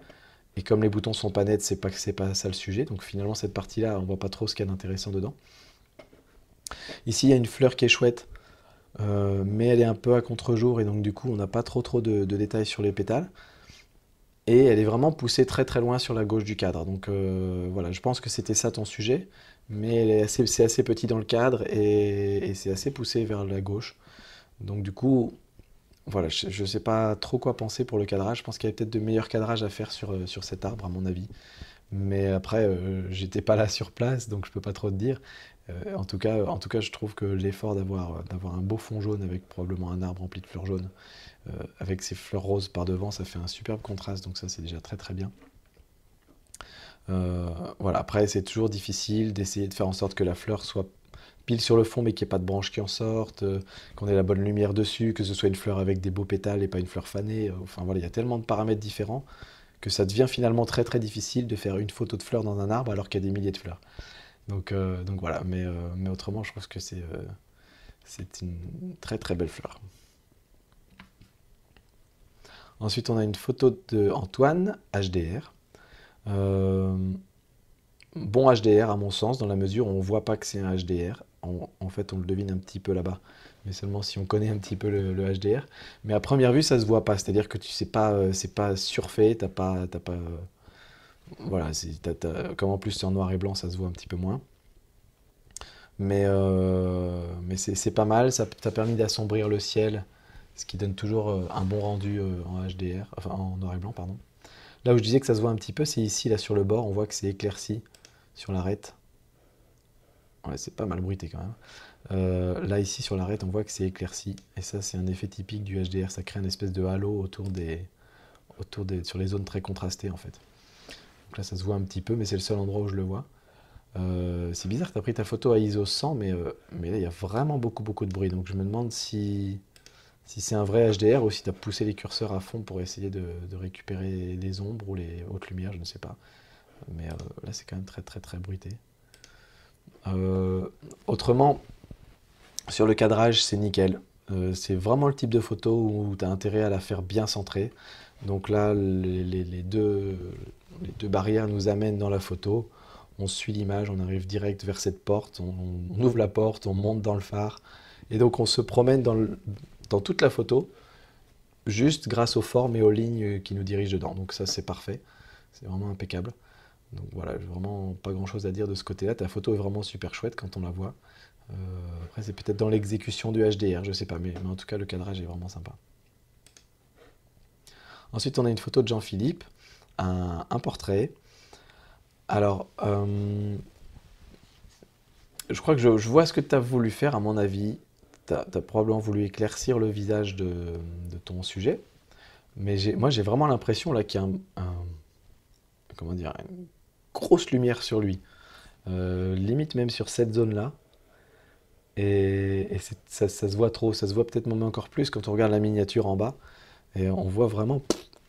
Et comme les boutons sont pas nets, c'est pas ça le sujet. Donc finalement cette partie-là, on voit pas trop ce qu'il y a d'intéressant dedans. Ici, il y a une fleur qui est chouette, mais elle est un peu à contre-jour et donc du coup, on n'a pas trop de détails sur les pétales. Et elle est vraiment poussée très très loin sur la gauche du cadre. Donc voilà, je pense que c'était ça ton sujet, mais c'est assez petit dans le cadre et c'est assez poussé vers la gauche. Donc du coup, voilà, je ne sais pas trop quoi penser pour le cadrage. Je pense qu'il y a peut-être de meilleurs cadrages à faire sur cet arbre, à mon avis. Mais après, j'étais pas là sur place, donc je peux pas trop te dire. En tout cas, je trouve que l'effort d'avoir un beau fond jaune avec probablement un arbre rempli de fleurs jaunes, avec ses fleurs roses par devant, ça fait un superbe contraste, donc ça c'est déjà très très bien. Voilà, après c'est toujours difficile d'essayer de faire en sorte que la fleur soit pile sur le fond mais qu'il n'y ait pas de branches qui en sortent, qu'on ait la bonne lumière dessus, que ce soit une fleur avec des beaux pétales et pas une fleur fanée. Enfin voilà, il y a tellement de paramètres différents que ça devient finalement très très difficile de faire une photo de fleur dans un arbre alors qu'il y a des milliers de fleurs. Donc voilà, mais autrement je trouve que c'est une très très belle fleur. Ensuite, on a une photo de Antoine, HDR. Euh, bon HDR à mon sens, dans la mesure où on ne voit pas que c'est un HDR. En fait, on le devine un petit peu là-bas, mais seulement si on connaît un petit peu le HDR. Mais à première vue, ça se voit pas. C'est-à-dire que tu sais pas, c'est pas surfait, t'as pas, voilà, comme en plus c'est en noir et blanc, ça se voit un petit peu moins. Mais c'est pas mal. Ça t'a permis d'assombrir le ciel, ce qui donne toujours un bon rendu en HDR, enfin en noir et blanc, pardon. Là où je disais que ça se voit un petit peu, c'est ici, là sur le bord, on voit que c'est éclairci sur l'arête. Ouais, c'est pas mal bruité quand même. Là ici sur l'arête, on voit que c'est éclairci. Et ça, c'est un effet typique du HDR. Ça crée une espèce de halo sur les zones très contrastées en fait. Donc là, ça se voit un petit peu, mais c'est le seul endroit où je le vois. C'est bizarre que tu as pris ta photo à ISO 100, mais là, il y a vraiment beaucoup de bruit. Donc je me demande si c'est un vrai HDR ou si tu as poussé les curseurs à fond pour essayer de récupérer les ombres ou les hautes lumières, je ne sais pas. Mais là, c'est quand même très bruité. Euh, Autrement, sur le cadrage, c'est nickel. C'est vraiment le type de photo où tu as intérêt à la faire bien centrée. Donc là, les deux barrières nous amènent dans la photo. On suit l'image, on arrive direct vers cette porte, on ouvre la porte, on monte dans le phare. Et donc on se promène dans toute la photo, juste grâce aux formes et aux lignes qui nous dirigent dedans. Donc ça, c'est parfait. C'est vraiment impeccable. Donc voilà, j'ai vraiment pas grand chose à dire de ce côté-là. Ta photo est vraiment super chouette quand on la voit. Euh, Après, c'est peut-être dans l'exécution du HDR, je sais pas, mais en tout cas, le cadrage est vraiment sympa. Ensuite, on a une photo de Jean-Philippe, un portrait. Alors, je crois que je vois ce que tu as voulu faire, à mon avis. Tu as probablement voulu éclaircir le visage de ton sujet. Mais moi, j'ai vraiment l'impression là qu'il y a comment dire, une grosse lumière sur lui. Limite même sur cette zone-là. Ça se voit trop, ça se voit peut-être même encore plus quand on regarde la miniature en bas. Et on voit vraiment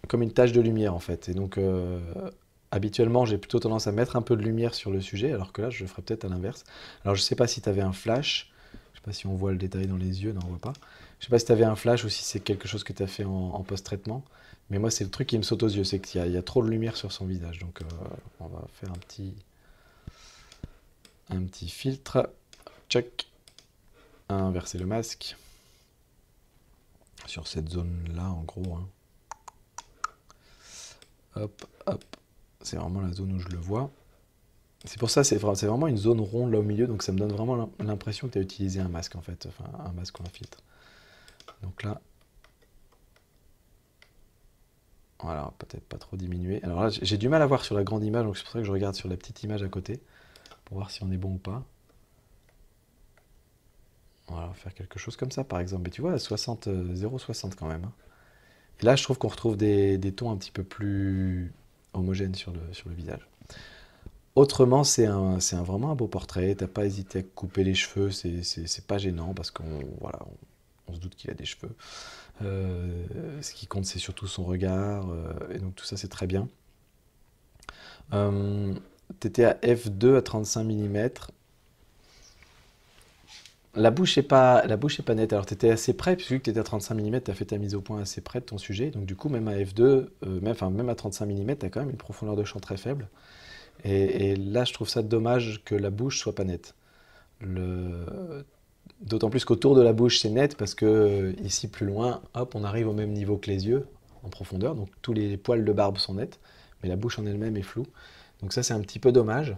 comme une tache de lumière en fait. Et donc habituellement j'ai plutôt tendance à mettre un peu de lumière sur le sujet, alors que là je ferais peut-être à l'inverse. Alors je sais pas si tu avais un flash, je sais pas si on voit le détail dans les yeux, non on voit pas. Je sais pas si tu avais un flash ou si c'est quelque chose que tu as fait en post-traitement. Mais moi c'est le truc qui me saute aux yeux, c'est il y a trop de lumière sur son visage. Donc on va faire un petit filtre. Check. Inverser le masque sur cette zone-là, en gros. Hein. Hop, hop. C'est vraiment la zone où je le vois. C'est pour ça, c'est vraiment une zone ronde là au milieu, donc ça me donne vraiment l'impression que tu as utilisé un masque en fait, enfin un masque ou un filtre. Donc là, voilà, peut-être pas trop diminuer. Alors là, j'ai du mal à voir sur la grande image, donc c'est pour ça que je regarde sur la petite image à côté, pour voir si on est bon ou pas. Voilà, on va faire quelque chose comme ça par exemple. Et tu vois, 60, 0,60 quand même. Hein. Et là, je trouve qu'on retrouve des tons un petit peu plus homogènes sur le visage. Autrement, vraiment un beau portrait. T'as pas hésité à couper les cheveux, c'est pas gênant parce qu'on voilà, on se doute qu'il a des cheveux. Ce qui compte, c'est surtout son regard, et donc tout ça, c'est très bien. Euh, T'étais à f2 à 35 mm. La bouche est pas nette. Alors, tu étais assez près, puisque tu étais à 35 mm, tu as fait ta mise au point assez près de ton sujet. Donc, du coup, même à f2, même à 35 mm, tu as quand même une profondeur de champ très faible. Et là, je trouve ça dommage que la bouche soit pas nette. Le- D'autant plus qu'autour de la bouche, c'est net, parce que ici, plus loin, hop, on arrive au même niveau que les yeux, en profondeur. Donc, tous les poils de barbe sont nets, mais la bouche en elle-même est floue. Donc, ça, c'est un petit peu dommage.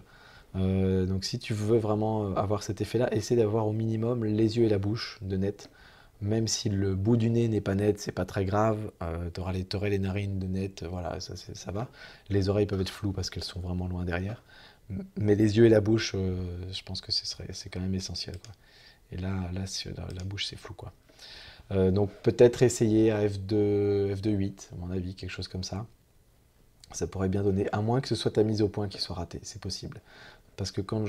Donc si tu veux vraiment avoir cet effet-là, essaie d'avoir au minimum les yeux et la bouche de net. Même si le bout du nez n'est pas net, c'est pas très grave. T'auras les narines de net, voilà, ça va. Les oreilles peuvent être floues parce qu'elles sont vraiment loin derrière. Mais les yeux et la bouche, je pense que c'est quand même essentiel, quoi. Et là la bouche c'est flou, quoi. Donc peut-être essayer à f2.8, à mon avis, quelque chose comme ça. Ça pourrait bien donner, à moins que ce soit ta mise au point qui soit ratée, c'est possible. Parce que euh, quand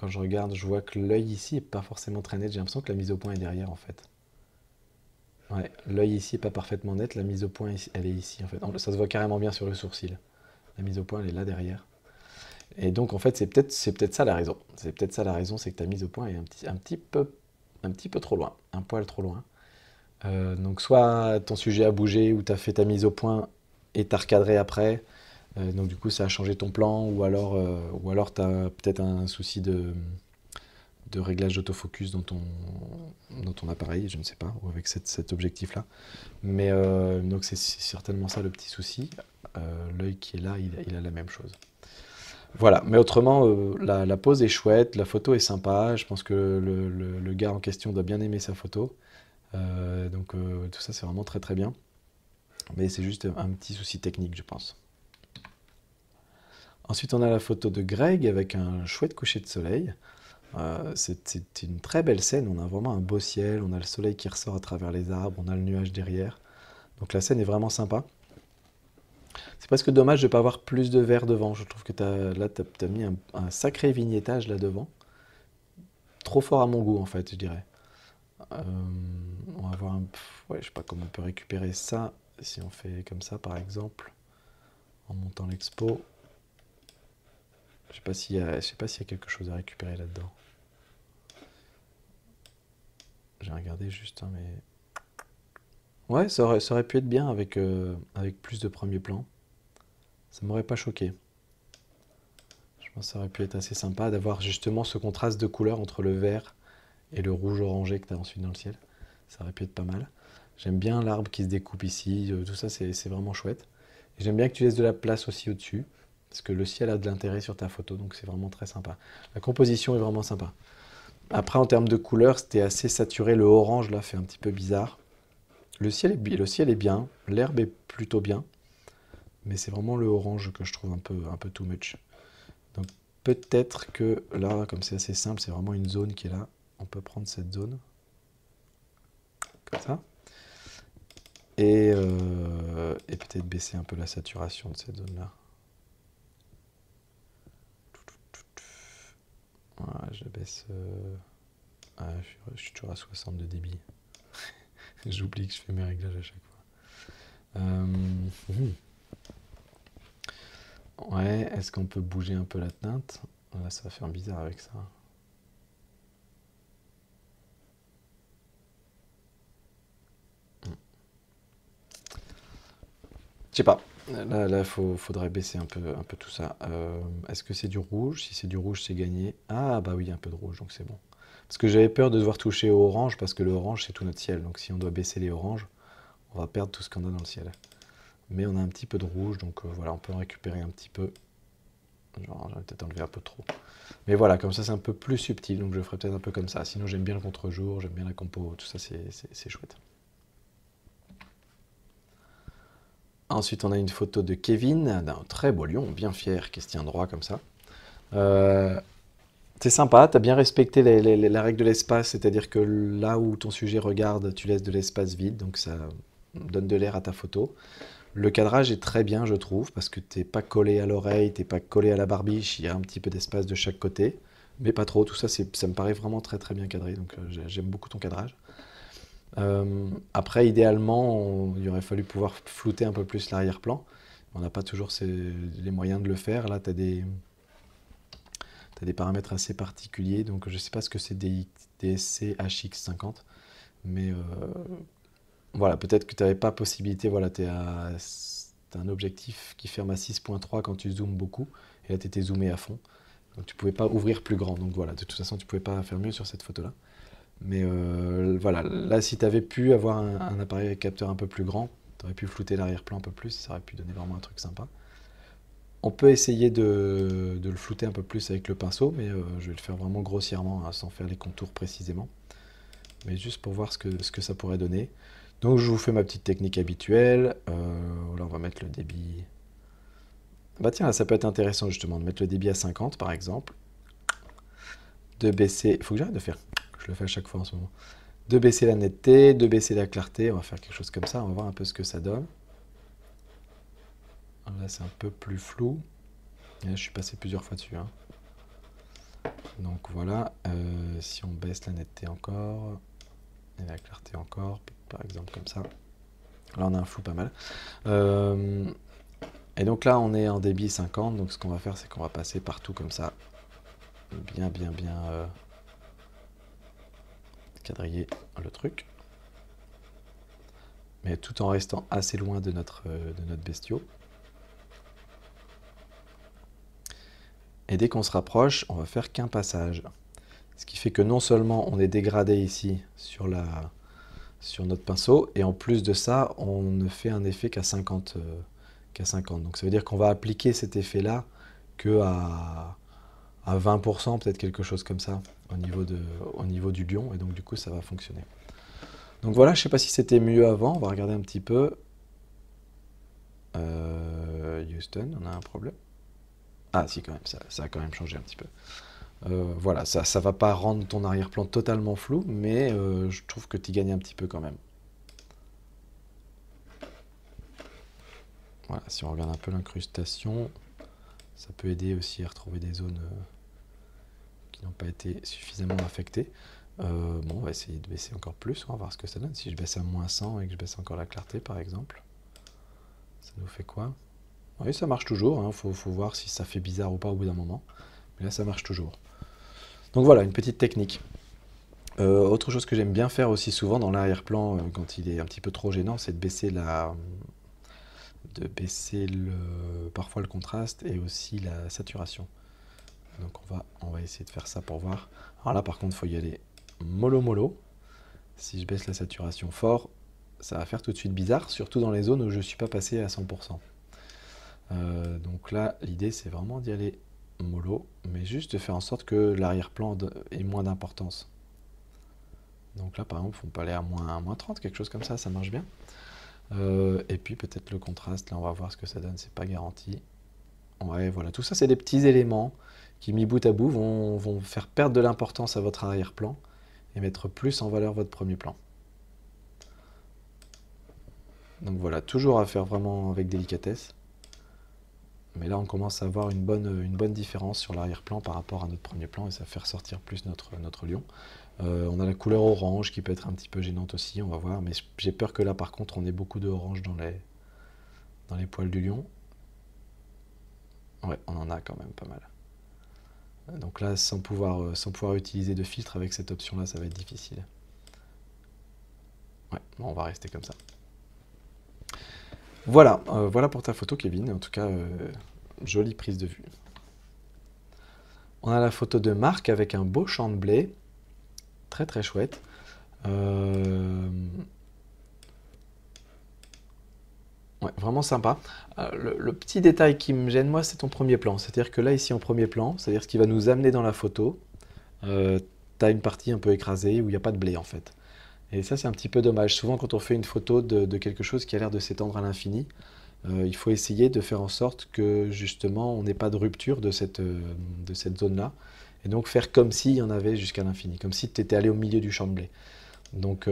je regarde, je vois que l'œil ici est pas forcément très net. J'ai l'impression que la mise au point est derrière, en fait. Ouais, l'œil ici est pas parfaitement net. La mise au point, elle est ici, en fait. Ça se voit carrément bien sur le sourcil. La mise au point, elle est là derrière. Et donc, en fait, c'est peut-être ça la raison. C'est peut-être ça la raison, c'est que ta mise au point est un petit peu trop loin, un poil trop loin. Donc, soit ton sujet a bougé ou tu as fait ta mise au point et t'as recadré après. Donc du coup, ça a changé ton plan, ou alors tu as peut-être un souci de réglage d'autofocus dans ton appareil, je ne sais pas, ou avec cet objectif-là. Mais donc c'est certainement ça le petit souci. L'œil qui est là, il a la même chose. Voilà, mais autrement, la pose est chouette, la photo est sympa, je pense que le gars en question doit bien aimer sa photo. Donc tout ça, c'est vraiment très très bien. Mais c'est juste un petit souci technique, je pense. Ensuite, on a la photo de Greg avec un chouette coucher de soleil. C'est une très belle scène, on a vraiment un beau ciel, on a le soleil qui ressort à travers les arbres, on a le nuage derrière. Donc la scène est vraiment sympa. C'est presque dommage de ne pas avoir plus de vert devant. Je trouve que là, tu as mis un sacré vignettage là devant. Trop fort à mon goût, en fait, je dirais. Euh, on va voir ouais, je sais pas comment on peut récupérer ça. Si on fait comme ça, par exemple, en montant l'expo. Je sais pas s'il y a quelque chose à récupérer là-dedans. J'ai regardé juste, hein, mais... Ouais, ça aurait pu être bien avec plus de premier plan. Ça m'aurait pas choqué. Je pense que ça aurait pu être assez sympa d'avoir justement ce contraste de couleur entre le vert et le rouge orangé que tu as ensuite dans le ciel. Ça aurait pu être pas mal. J'aime bien l'arbre qui se découpe ici, tout ça c'est vraiment chouette. Et j'aime bien que tu laisses de la place aussi au-dessus, parce que le ciel a de l'intérêt sur ta photo, donc c'est vraiment très sympa. La composition est vraiment sympa. Après, en termes de couleur, c'était assez saturé. Le orange là fait un petit peu bizarre. Le ciel est bien, l'herbe est plutôt bien, mais c'est vraiment le orange que je trouve un peu too much. Donc peut-être que là, comme c'est assez simple, c'est vraiment une zone qui est là. On peut prendre cette zone, comme ça, et peut-être baisser un peu la saturation de cette zone-là. Voilà, je baisse. Je suis toujours à 60 de débit. J'oublie que je fais mes réglages à chaque fois. Ouais, est-ce qu'on peut bouger un peu la teinte? Là, ça va faire bizarre avec ça. Je sais pas. Là, faudrait baisser un peu tout ça. Est-ce que c'est du rouge? Si c'est du rouge, c'est gagné. Ah, bah oui, un peu de rouge, donc c'est bon. Parce que j'avais peur de devoir toucher au orange, parce que le orange, c'est tout notre ciel. Donc si on doit baisser les oranges, on va perdre tout ce qu'on a dans le ciel. Mais on a un petit peu de rouge, donc voilà, on peut en récupérer un petit peu. Genre, j'aurais peut-être enlevé un peu trop. Mais voilà, comme ça, c'est un peu plus subtil, donc je ferai peut-être un peu comme ça. Sinon, j'aime bien le contre-jour, j'aime bien la compo, tout ça, c'est chouette. Ensuite, on a une photo de Kevin, d'un très beau lion, bien fier, qui se tient droit comme ça. Euh, c'est sympa, tu as bien respecté la règle de l'espace, c'est-à-dire que là où ton sujet regarde, tu laisses de l'espace vide, donc ça donne de l'air à ta photo. Le cadrage est très bien, je trouve, parce que t'es pas collé à l'oreille, t'es pas collé à la barbiche, il y a un petit peu d'espace de chaque côté, mais pas trop. Tout ça, ça me paraît vraiment très très bien cadré, donc j'aime beaucoup ton cadrage. Après, idéalement, il aurait fallu pouvoir flouter un peu plus l'arrière-plan. On n'a pas toujours les moyens de le faire. Là, t'as des paramètres assez particuliers, donc je sais pas ce que c'est des DSC HX50, mais voilà, peut-être que tu n'avais pas possibilité, voilà, t'as un objectif qui ferme à 6.3 quand tu zoomes beaucoup, et là tu étais zoomé à fond, donc tu pouvais pas ouvrir plus grand, donc voilà, de toute façon tu pouvais pas faire mieux sur cette photo-là. Mais voilà, là si tu avais pu avoir un appareil avec capteur un peu plus grand, tu aurais pu flouter l'arrière-plan un peu plus, ça aurait pu donner vraiment un truc sympa. On peut essayer de le flouter un peu plus avec le pinceau, mais je vais le faire vraiment grossièrement, hein, sans faire les contours précisément, mais juste pour voir ce que ça pourrait donner. Donc je vous fais ma petite technique habituelle. Là on va mettre le débit. Bah tiens, là, ça peut être intéressant justement de mettre le débit à 50 par exemple. De baisser. Il faut que j'arrête de faire. Je le fais à chaque fois en ce moment. De baisser la netteté, de baisser la clarté. On va faire quelque chose comme ça. On va voir un peu ce que ça donne. Là c'est un peu plus flou. Et là, je suis passé plusieurs fois dessus, hein. Donc voilà. Si on baisse la netteté encore. Et la clarté encore. Par exemple comme ça. Là on a un flou pas mal. Et donc là, on est en débit 50, donc ce qu'on va faire, c'est qu'on va passer partout comme ça, bien quadriller le truc, mais tout en restant assez loin de notre bestiau. Et dès qu'on se rapproche, on va faire qu'un passage. Ce qui fait que non seulement on est dégradé ici sur notre pinceau, et en plus de ça, on ne fait un effet qu'à 50. Donc ça veut dire qu'on va appliquer cet effet-là que à 20%, peut-être quelque chose comme ça, au niveau du lion, et donc du coup ça va fonctionner. Donc voilà, je ne sais pas si c'était mieux avant, on va regarder un petit peu. Houston, on a un problème. Ah si, quand même, ça a quand même changé un petit peu. Voilà, ça ne va pas rendre ton arrière-plan totalement flou, mais je trouve que tu y gagnes un petit peu quand même. Voilà, si on regarde un peu l'incrustation, ça peut aider aussi à retrouver des zones qui n'ont pas été suffisamment affectées. Bon, on va essayer de baisser encore plus, on va voir ce que ça donne. Si je baisse à moins 100 et que je baisse encore la clarté, par exemple, ça nous fait quoi? Oui, ça marche toujours, hein. Faut voir si ça fait bizarre ou pas au bout d'un moment. Mais là, ça marche toujours. Donc voilà, une petite technique. Autre chose que j'aime bien faire aussi souvent dans l'arrière-plan, quand il est un petit peu trop gênant, c'est de baisser parfois le contraste et aussi la saturation. Donc on va essayer de faire ça pour voir. Alors là, par contre, il faut y aller mollo mollo. Si je baisse la saturation fort, ça va faire tout de suite bizarre, surtout dans les zones où je ne suis pas passé à 100%. Donc là, l'idée, c'est vraiment d'y aller mollo, mais juste de faire en sorte que l'arrière-plan ait moins d'importance. Donc là, par exemple, on peut aller à moins 30, quelque chose comme ça marche bien. Et puis peut-être le contraste, là, on va voir ce que ça donne, c'est pas garanti. Ouais, voilà, tout ça, c'est des petits éléments qui, mis bout à bout, vont faire perdre de l'importance à votre arrière-plan et mettre plus en valeur votre premier plan. Donc voilà, toujours à faire vraiment avec délicatesse. Mais là, on commence à avoir une bonne différence sur l'arrière-plan par rapport à notre premier plan, et ça fait ressortir plus notre lion. On a la couleur orange qui peut être un petit peu gênante aussi, on va voir. Mais j'ai peur que là, par contre, on ait beaucoup de orange dans les poils du lion. Ouais, on en a quand même pas mal. Donc là, sans pouvoir utiliser de filtre avec cette option-là, ça va être difficile. Ouais, bon, on va rester comme ça. Voilà, voilà pour ta photo, Kevin. En tout cas, jolie prise de vue. On a la photo de Marc avec un beau champ de blé. Très très chouette. Ouais, vraiment sympa. Le petit détail qui me gêne, moi, c'est ton premier plan. C'est-à-dire que là, ici, en premier plan, c'est-à-dire ce qui va nous amener dans la photo, tu as une partie un peu écrasée où il n'y a pas de blé, en fait. Et ça, c'est un petit peu dommage. Souvent, quand on fait une photo de quelque chose qui a l'air de s'étendre à l'infini, il faut essayer de faire en sorte que, justement, on n'ait pas de rupture de cette zone-là. Et donc, faire comme s'il y en avait jusqu'à l'infini, comme si tu étais allé au milieu du champ de blé. Donc,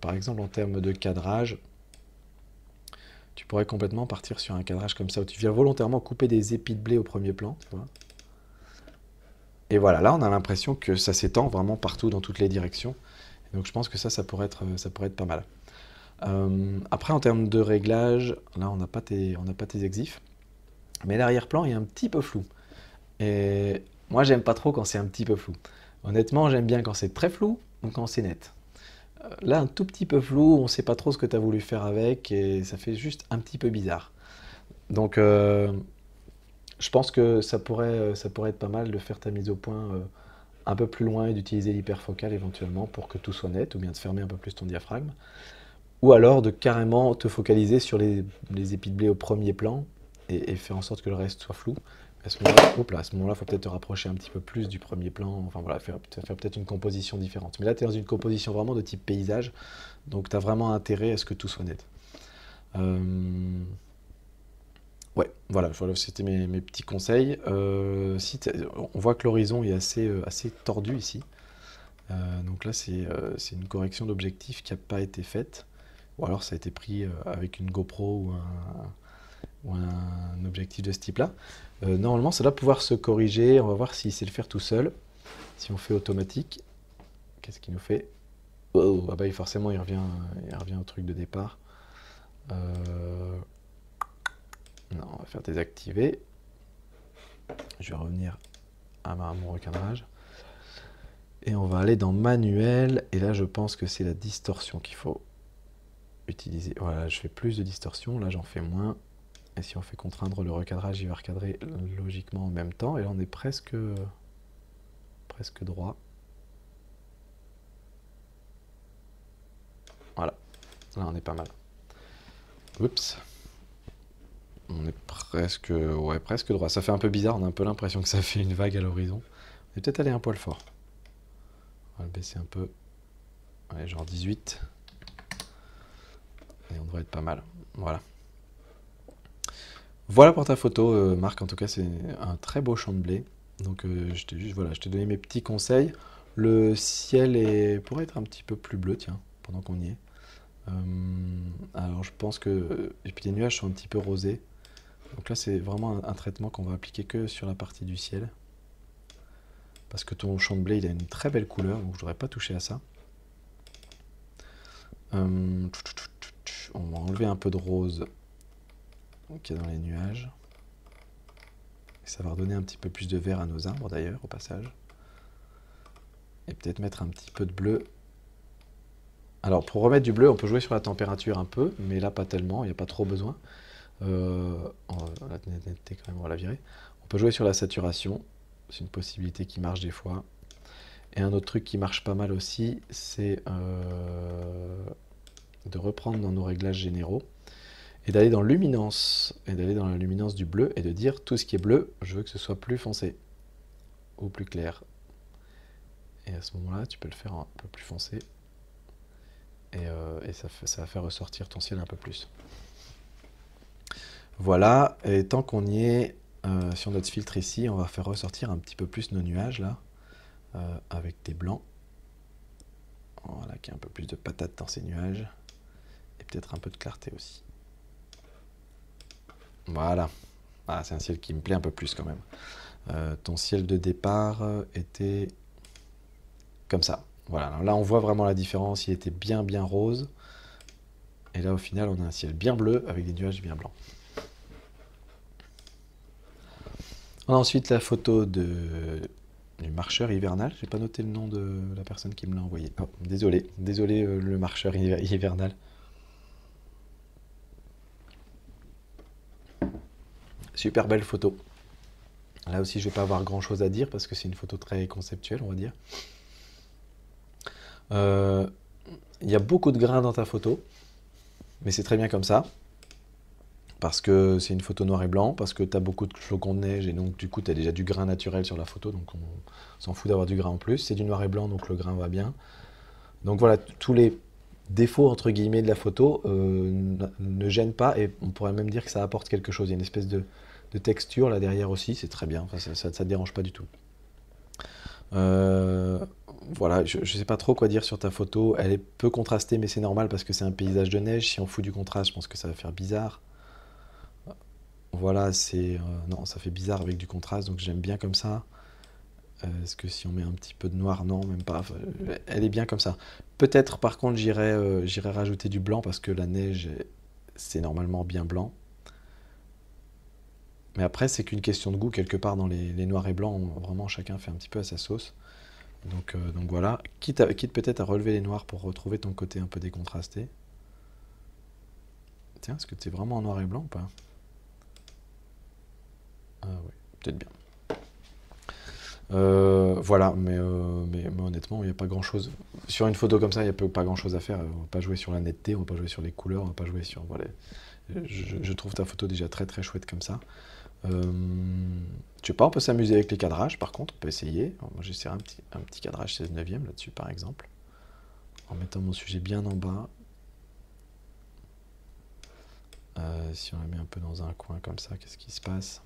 par exemple, en termes de cadrage, tu pourrais complètement partir sur un cadrage comme ça, où tu viens volontairement couper des épis de blé au premier plan, tu vois. Et voilà, là on a l'impression que ça s'étend vraiment partout dans toutes les directions. Donc je pense que ça pourrait être pas mal. Après, en termes de réglage, là on n'a pas tes exifs. Mais l'arrière-plan est un petit peu flou. Et moi j'aime pas trop quand c'est un petit peu flou. Honnêtement, j'aime bien quand c'est très flou ou quand c'est net. Là, un tout petit peu flou, on sait pas trop ce que tu as voulu faire avec et ça fait juste un petit peu bizarre. Donc je pense que ça pourrait être pas mal de faire ta mise au point un peu plus loin et d'utiliser l'hyperfocale éventuellement pour que tout soit net, ou bien de fermer un peu plus ton diaphragme. Ou alors de carrément te focaliser sur les épis de blé au premier plan et faire en sorte que le reste soit flou. À ce moment-là, il faut peut-être te rapprocher un petit peu plus du premier plan, enfin voilà, faire peut-être une composition différente. Mais là, tu es dans une composition vraiment de type paysage, donc tu as vraiment intérêt à ce que tout soit net. Ouais, voilà, c'était mes petits conseils. On voit que l'horizon est assez tordu ici. Donc là, c'est une correction d'objectif qui n'a pas été faite. Ou alors ça a été pris avec une GoPro ou un objectif de ce type-là. Normalement, ça doit pouvoir se corriger. On va voir s'il sait le faire tout seul. Si on fait automatique, qu'est-ce qu'il nous fait? Oh, ah bah, forcément, il revient au truc de départ. Non, on va faire désactiver. Je vais revenir à mon recadrage. Et on va aller dans manuel. Et là, je pense que c'est la distorsion qu'il faut utiliser. Voilà, je fais plus de distorsion. Là, j'en fais moins. Et si on fait contraindre le recadrage, il va recadrer logiquement en même temps. Et là, on est presque droit. Voilà. Là, on est pas mal. Oups. On est presque droit. Ça fait un peu bizarre. On a un peu l'impression que ça fait une vague à l'horizon. On est peut-être allé un poil fort. On va le baisser un peu. Allez, genre 18. Et on devrait être pas mal. Voilà. Voilà pour ta photo, Marc. En tout cas, c'est un très beau champ de blé. Donc, je t'ai donné mes petits conseils. Le ciel pourrait être un petit peu plus bleu, tiens, pendant qu'on y est. Alors, je pense que... Et puis, les nuages sont un petit peu rosés. Donc là, c'est vraiment un traitement qu'on va appliquer que sur la partie du ciel. Parce que ton champ de blé, il a une très belle couleur, donc je ne devrais pas toucher à ça. On va enlever un peu de rose qu'il y a dans les nuages. Et ça va redonner un petit peu plus de vert à nos arbres d'ailleurs, au passage. Et peut-être mettre un petit peu de bleu. Alors pour remettre du bleu, on peut jouer sur la température un peu, mais là pas tellement, il n'y a pas trop besoin. La netteté quand même, on va la virer. On peut jouer sur la saturation, c'est une possibilité qui marche des fois. Et un autre truc qui marche pas mal aussi, c'est de reprendre dans nos réglages généraux et d'aller dans luminance, et d'aller dans la luminance du bleu et de dire tout ce qui est bleu, je veux que ce soit plus foncé ou plus clair. Et à ce moment-là, tu peux le faire un peu plus foncé et ça va faire ressortir ton ciel un peu plus. Voilà, et tant qu'on y est, sur notre filtre ici, on va faire ressortir un petit peu plus nos nuages là, avec des blancs. Voilà, qu'il y a un peu plus de patate dans ces nuages. Et peut-être un peu de clarté aussi. Voilà. Ah, c'est un ciel qui me plaît un peu plus quand même. Ton ciel de départ était comme ça. Voilà, alors là on voit vraiment la différence, il était bien rose. Et là au final on a un ciel bien bleu avec des nuages bien blancs. On a ensuite la photo du marcheur hivernal. J'ai pas noté le nom de la personne qui me l'a envoyé. Oh, désolé, le marcheur hivernal. Super belle photo. Là aussi je vais pas avoir grand chose à dire parce que c'est une photo très conceptuelle, on va dire. Il y a beaucoup de grains dans ta photo, mais c'est très bien comme ça. Parce que c'est une photo noir et blanc, parce que tu as beaucoup de flocons de neige, et donc du coup tu as déjà du grain naturel sur la photo, donc on s'en fout d'avoir du grain en plus. C'est du noir et blanc, donc le grain va bien. Donc voilà, tous les défauts entre guillemets de la photo ne gênent pas, et on pourrait même dire que ça apporte quelque chose. Il y a une espèce de texture là derrière aussi, c'est très bien, enfin, ça ne dérange pas du tout. Voilà, je ne sais pas trop quoi dire sur ta photo. Elle est peu contrastée, mais c'est normal parce que c'est un paysage de neige. Si on fout du contraste, je pense que ça va faire bizarre. Voilà, non, ça fait bizarre avec du contraste, donc j'aime bien comme ça. Est-ce que si on met un petit peu de noir, non, même pas. Enfin, elle est bien comme ça. Peut-être, par contre, j'irai rajouter du blanc parce que la neige, c'est normalement bien blanc. Mais après, c'est qu'une question de goût quelque part dans les noirs et blancs. Vraiment, chacun fait un petit peu à sa sauce. Donc voilà. Quitte peut-être à relever les noirs pour retrouver ton côté un peu décontrasté. Tiens, est-ce que tu es vraiment en noir et blanc ou pas? Ah oui, peut-être bien. Voilà, mais honnêtement, il n'y a pas grand-chose. Sur une photo comme ça, il n'y a pas grand-chose à faire. On va pas jouer sur la netteté, on va pas jouer sur les couleurs, on va pas jouer sur... Voilà. Je trouve ta photo déjà très très chouette comme ça. Euh, je sais pas, on peut s'amuser avec les cadrages, par contre, on peut essayer. Alors, moi, j'essaierai un petit cadrage 16 neuvième là-dessus, par exemple. En mettant mon sujet bien en bas. Si on la met un peu dans un coin comme ça, qu'est-ce qui se passe?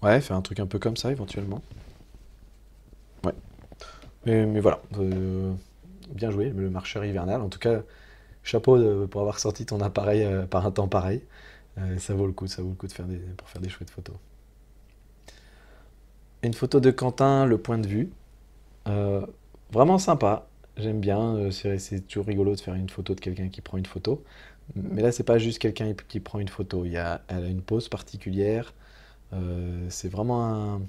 Ouais, faire un truc un peu comme ça, éventuellement. Ouais. Mais voilà, bien joué, le marcheur hivernal. En tout cas, chapeau pour avoir sorti ton appareil par un temps pareil. Ça vaut le coup pour faire des chouettes photos. Une photo de Quentin, le point de vue. Euh, Vraiment sympa. J'aime bien. C'est toujours rigolo de faire une photo de quelqu'un qui prend une photo. Mais là, c'est pas juste quelqu'un qui prend une photo. Elle a une pose particulière. C'est vraiment un.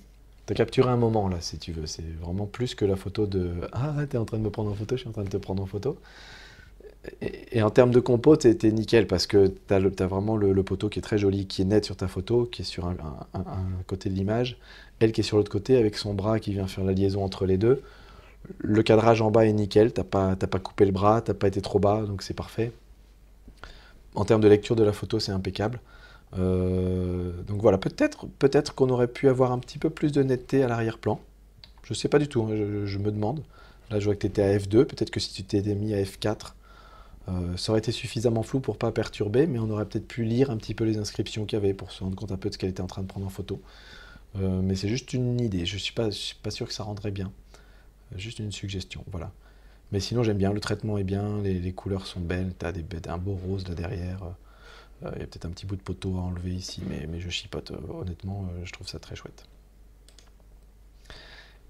T'as capturé un moment là, si tu veux. C'est vraiment plus que la photo de Ah, t'es en train de me prendre en photo, je suis en train de te prendre en photo. Et en termes de compo, t'es nickel parce que t'as vraiment le poteau qui est très joli, qui est net sur ta photo, qui est sur un côté de l'image, elle qui est sur l'autre côté avec son bras qui vient faire la liaison entre les deux. Le cadrage en bas est nickel, t'as pas coupé le bras, t'as pas été trop bas, donc c'est parfait. En termes de lecture de la photo, c'est impeccable. Donc voilà, peut-être qu'on aurait pu avoir un petit peu plus de netteté à l'arrière-plan. Je sais pas du tout, hein, je me demande. Là, je vois que tu étais à f2, peut-être que si tu t'étais mis à f4, ça aurait été suffisamment flou pour pas perturber, mais on aurait peut-être pu lire un petit peu les inscriptions qu'il y avait pour se rendre compte un peu de ce qu'elle était en train de prendre en photo. Mais c'est juste une idée, je suis pas sûr que ça rendrait bien. Juste une suggestion, voilà. Mais sinon, j'aime bien, le traitement est bien, les couleurs sont belles, t'as un beau rose là derrière. Il y a peut-être un petit bout de poteau à enlever ici, mais je chipote. Honnêtement, je trouve ça très chouette.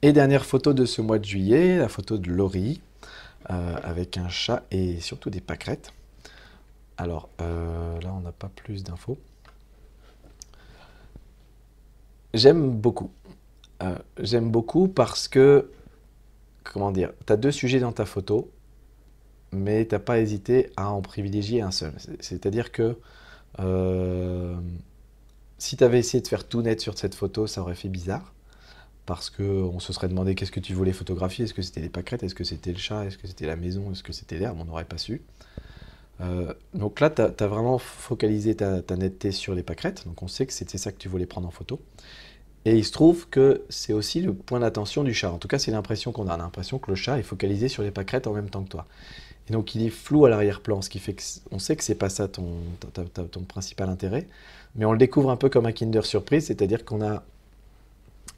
Et dernière photo de ce mois de juillet, la photo de Laurie, avec un chat et surtout des pâquerettes. Alors, là, on n'a pas plus d'infos. J'aime beaucoup. J'aime beaucoup parce que, comment dire, tu as deux sujets dans ta photo, mais t'as pas hésité à en privilégier un seul. C'est-à-dire que si tu avais essayé de faire tout net sur cette photo, ça aurait fait bizarre. Parce qu'on se serait demandé qu'est-ce que tu voulais photographier. Est-ce que c'était les pâquerettes? Est-ce que c'était le chat? Est-ce que c'était la maison? Est-ce que c'était l'herbe? On n'aurait pas su. Donc là, tu as vraiment focalisé ta netteté sur les pâquerettes. Donc on sait que c'était ça que tu voulais prendre en photo. Et il se trouve que c'est aussi le point d'attention du chat. En tout cas, c'est l'impression qu'on a. On a l'impression que le chat est focalisé sur les pâquerettes en même temps que toi. Et donc il est flou à l'arrière-plan, ce qui fait qu'on sait que c'est pas ça ton principal intérêt. Mais on le découvre un peu comme un Kinder Surprise, c'est-à-dire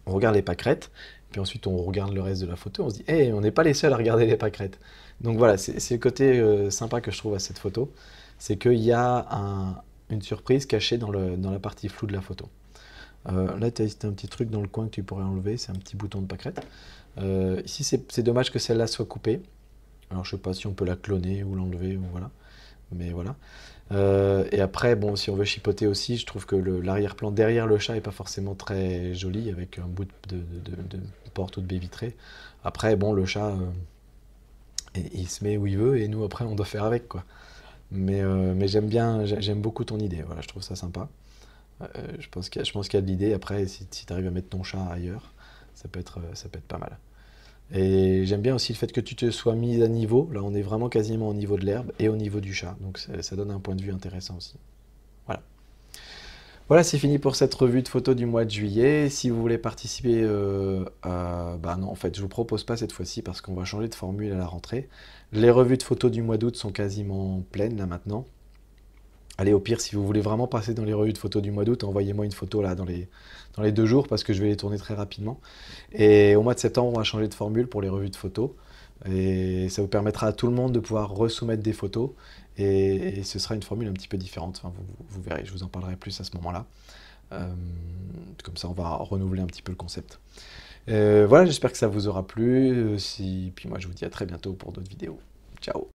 on regarde les pâquerettes, puis ensuite on regarde le reste de la photo, on se dit, hey, on n'est pas les seuls à regarder les pâquerettes. Donc voilà, c'est le côté sympa que je trouve à cette photo, c'est qu'il y a une surprise cachée dans la partie floue de la photo. Là, tu as un petit truc dans le coin que tu pourrais enlever, c'est un petit bouton de pâquerette. Ici, c'est dommage que celle-là soit coupée. Alors, je sais pas si on peut la cloner ou l'enlever, ou voilà. Mais voilà. Et après, bon, si on veut chipoter aussi, je trouve que l'arrière-plan derrière le chat est pas forcément très joli, avec un bout de porte ou de baie vitrée. Après, bon, le chat, il se met où il veut, et nous, après, on doit faire avec, quoi. Mais j'aime bien, j'aime beaucoup ton idée, voilà, je trouve ça sympa. Je pense qu'il y a de l'idée. Après, si tu arrives à mettre ton chat ailleurs, ça peut être pas mal. Et j'aime bien aussi le fait que tu te sois mis à niveau. Là, on est vraiment quasiment au niveau de l'herbe et au niveau du chat. Donc ça donne un point de vue intéressant aussi. Voilà. Voilà, c'est fini pour cette revue de photos du mois de juillet. Si vous voulez participer, bah non, en fait, je vous propose pas cette fois-ci parce qu'on va changer de formule à la rentrée. Les revues de photos du mois d'août sont quasiment pleines là maintenant. Allez, au pire, si vous voulez vraiment passer dans les revues de photos du mois d'août, envoyez-moi une photo là dans les 2 jours parce que je vais les tourner très rapidement. Et au mois de septembre, on va changer de formule pour les revues de photos. Et ça vous permettra à tout le monde de pouvoir resoumettre des photos. et ce sera une formule un petit peu différente. Enfin, vous verrez, je vous en parlerai plus à ce moment-là. Comme ça, on va renouveler un petit peu le concept. Voilà, j'espère que ça vous aura plu. Puis moi, je vous dis à très bientôt pour d'autres vidéos. Ciao!